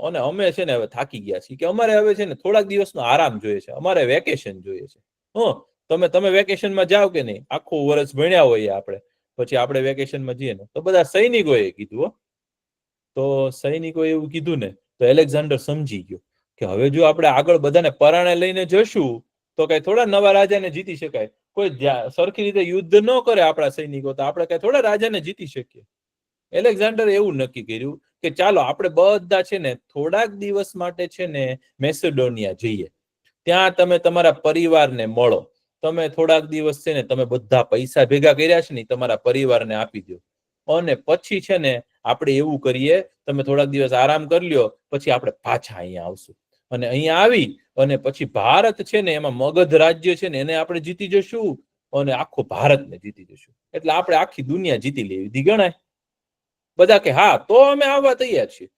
અને અમે છે ને હવે થાકી ગયા છીએ, કે અમારે હવે છે ને થોડાક દિવસનો આરામ જોઈએ છે, અમારે વેકેશન જોઈએ છે. તમે વેકેશનમાં જાઓ કે નહીં? આખું વર્ષ ભણ્યા હોઈએ આપણે, પછી આપણે વેકેશનમાં જઈએ ને તો બધા સૈનિકોએ કીધું. તો સૈનિકો એવું કીધું ને તો એલેક્ઝાન્ડર સમજી ગયો કે હવે જો આપણે આગળ બધાને પરાણે લઈને જશું તો કઈ થોડા નવા રાજાને જીતી શકાય, કોઈ સરખી રીતે યુદ્ધ ન કરે આપણા સૈનિકો તો આપણે કઈ થોડા રાજાને જીતી શકીએ. એલેક્ઝાન્ડરે એવું નક્કી કર્યું કે ચાલો આપણે બધા છે ને થોડાક દિવસ માટે છે ને મેસેડોનિયા જઈએ, ત્યાં તમે તમારા પરિવારને મળો, તમે થોડાક દિવસ છે ને તમે બધા પૈસા ભેગા કર્યા છે ને તમારા પરિવારને આપી દો, અને પછી છે ને આપણે એવું કરીએ, તમે થોડાક દિવસ આરામ કરી લ્યો, પછી આપણે પાછા અહીંયા આવશું, અને અહીંયા આવી અને પછી ભારત છે ને એમાં મગધ રાજ્ય છે ને એને આપણે જીતી જશું, અને આખો ભારતને જીતી જશું, એટલે આપણે આખી દુનિયા જીતી લેવી ગણાય. બધા કે હા, તો અમે આવવા તૈયાર છીએ.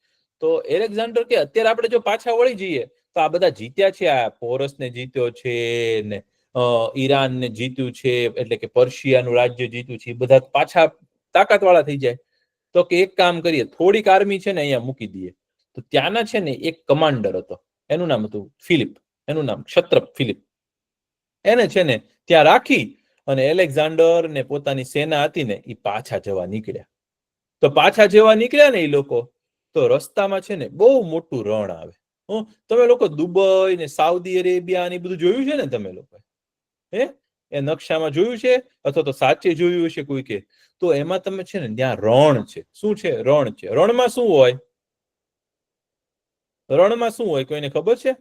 તો એલેક્ઝાન્ડર કે અત્યારે આપણે જો પાછા વળી જઈએ તો આ બધા જીત્યા છે, આ પોરસને જીત્યો છે ને ઈરાનને જીત્યું છે, એટલે કે પર્શિયાનું રાજ્ય જીત્યું છે, બધા પાછા તાકાત વાળા થઈ જાય. તો કે એક કામ કરીએ, થોડીક આર્મી છે ને અહીંયા મૂકી દઈએ. તો ત્યાંના છે ને એક કમાન્ડર હતો, એનું નામ હતું ફિલિપ, એનું નામ ક્ષત્રપ ફિલિપ. એને છે ને ત્યાં રાખી અને એલેક્ઝાન્ડર ને પોતાની સેના હતી ને એ પાછા જવા નીકળ્યા. તો પાછા જવા નીકળ્યા ને એ લોકો, તો રસ્તામાં છે ને બહુ મોટું રણ આવે. તમે લોકો દુબઈ ને સાઉદી અરેબિયા ને બધું જોયું છે ને? તમે લોકો એ નકશામાં જોયું છે અથવા તો સાચે જોયું હશે કોઈ કે? તો એમાં તમે છે ને ત્યાં રણ છે. શું છે? રણ છે. રણમાં શું હોય? રણમાં શું હોય કોઈને ખબર છે?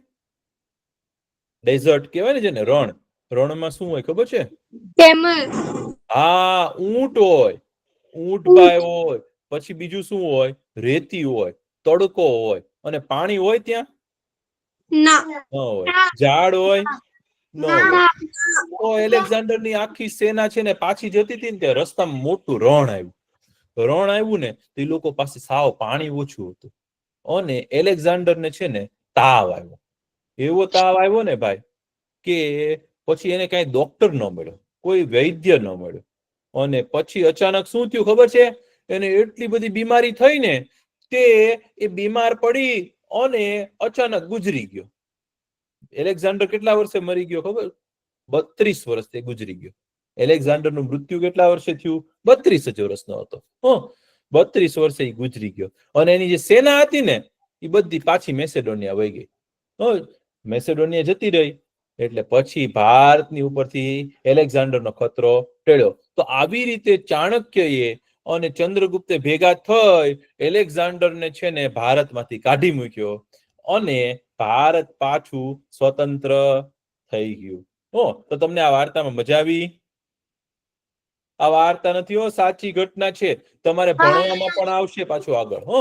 ડેઝર્ટ કહેવાય ને જેને, રણ. રણમાં શું હોય ખબર છે? હા, ઊંટ હોય, ઊંટભાઈ હોય, પછી બીજું શું હોય? રેતી હોય, તડકો હોય, અને પાણી હોય ત્યાં? ન હોય. ઝાડ હોય? ન હોય. તો એલેક્ઝાન્ડર ની આખી સેના છે ને પાછી જતી હતી ને ત્યાં રસ્તામાં મોટું રણ આવ્યું. રણ આવ્યું ને તો એ લોકો પાસે સાવ પાણી ઓછું હતું, અને એલેક્ઝાન્ડર ને છે ને તાવ આવ્યો. એવો તાવ આવ્યો ને ભાઈ કે પછી એને કઈ ડોક્ટર ન મળ્યો, કોઈ વૈદ્ય ન મળ્યો, અને પછી અચાનક શું થયું ખબર છે? એને એટલી બધી બીમારી થઈ ને તે એ બીમાર પડી અને અચાનક ગુજરી ગયો. એલેક્ઝાન્ડર કેટલા વર્ષે મરી ગયો ખબર? 32 વર્ષે ગુજરી ગયો. એલેક્ઝાન્ડર નું મૃત્યુ કેટલા વર્ષે થયું? 32 જ વર્ષનો હતો. 32 વર્ષે એ ગુજરી ગયો, અને એની જે સેના હતી ને એ બધી પાછી મેસેડોનિયા વહી ગઈ. મેસેડોનિયા જતી રહી, એટલે પછી ભારતની ઉપરથી એલેક્ઝાન્ડરનો ખતરો ટળ્યો. તો આવી રીતે ચાણક્યએ અને ચંદ્રગુપ્તે ભેગા થઈ એલેક્ઝાન્ડરને છે ને ભારતમાંથી કાઢી મૂક્યો, અને ભારત પાછું સ્વતંત્ર થઈ ગયું. તો તમને આ વાર્તામાં મજા આવી? આ વાર્તા નથી હો, સાચી ઘટના છે. તમારે ભણવામાં પણ આવશે પાછું આગળ. હો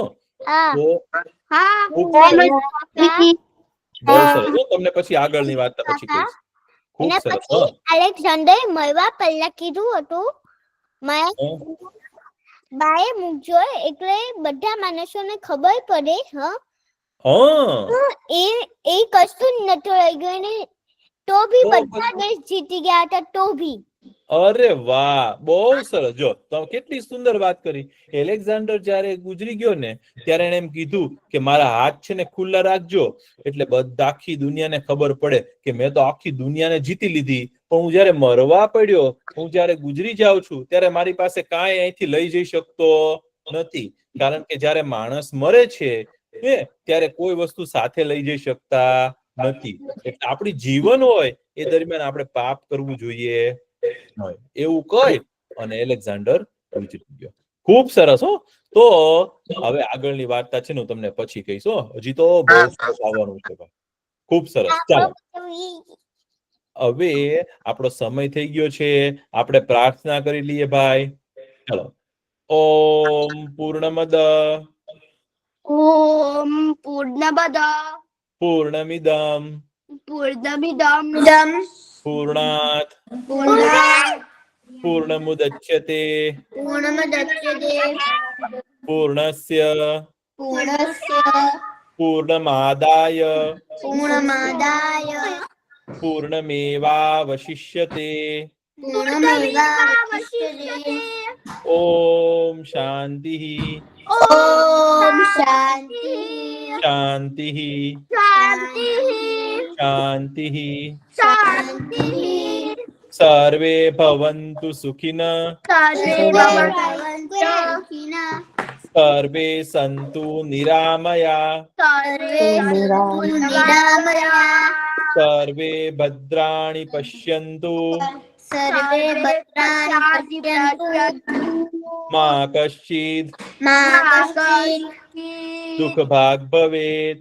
તો ખૂબ સરસ. બહુ સરસ હો. તમને પછી આગળની વાર્તા પછી કહીશ. ખૂબ સરસ. હો અલેક્ઝાન્ડર મળવા પહેલા કીધું હતું બાએ મૂકજો એટલે બધા માણસોને ખબર પડે. એ કશું નતું રહી ગયું ને તો ભી બધા દેશ જીતી ગયા હતા તો ભી. અરે વાહ, બહુ સરસ. જો તમે કેટલી સુંદર વાત કરી. એલેક્ઝાન્ડર જયારે ગુજરી ગયો ને ત્યારે એને એમ કીધું કે મારા હાથ છે ને ખુલ્લા રાખજો, એટલે બધા આખી દુનિયાને ખબર પડે કે મેં તો આખી દુનિયાને જીતી લીધી, પણ હું જયારે મરવા પડ્યો, હું જયારે ગુજરી જાઉં છું ત્યારે મારી પાસે કાંઈ અહીંથી લઈ જઈ શકતો નથી. કારણ કે જયારે માણસ મરે છે ત્યારે કોઈ વસ્તુ સાથે લઈ જઈ શકતા નથી. એટલે આપણી જીવન હોય એ દરમિયાન આપણે પાપ કરવું જોઈએ એવું કહી અને એલેક્ઝાન્ડર ગુજરી ગયો. ખૂબ સરસ. હો તો હવે આગળની વાર્તા છે ને તમને પછી કહીશ. હજી તો બહુ આવવાનું છે. ખૂબ સરસ. ચાલો હવે આપણો સમય થઈ ગયો છે, આપણે પ્રાર્થના કરી લઈએ ભાઈ. ચાલો. ઓમ પૂર્ણમદ પૂર્ણમિદમ પૂર્ણાત પૂર્ણમુદચ્યતે પૂર્ણસ્ય પૂર્ણમાદાય પૂર્ણમેવાવશિષ્યતે. ઓમ શાંતિ શાંતિ શાંતિ. સર્વે ભવन्तु સુખિનઃ સર્વે સन्तु નિરામયા સર્વે ભદ્રાણિ પશ્યन्तુ મા કશ્ચિદ દુઃખભાગ ભવેત.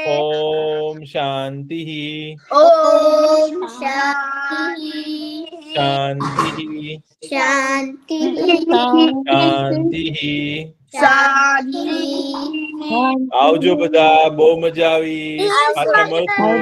ઓમ શાંતિ શાંતિ શાંતિ. આવજો બધા, બહુ મજા આવી. પાછા મળશું.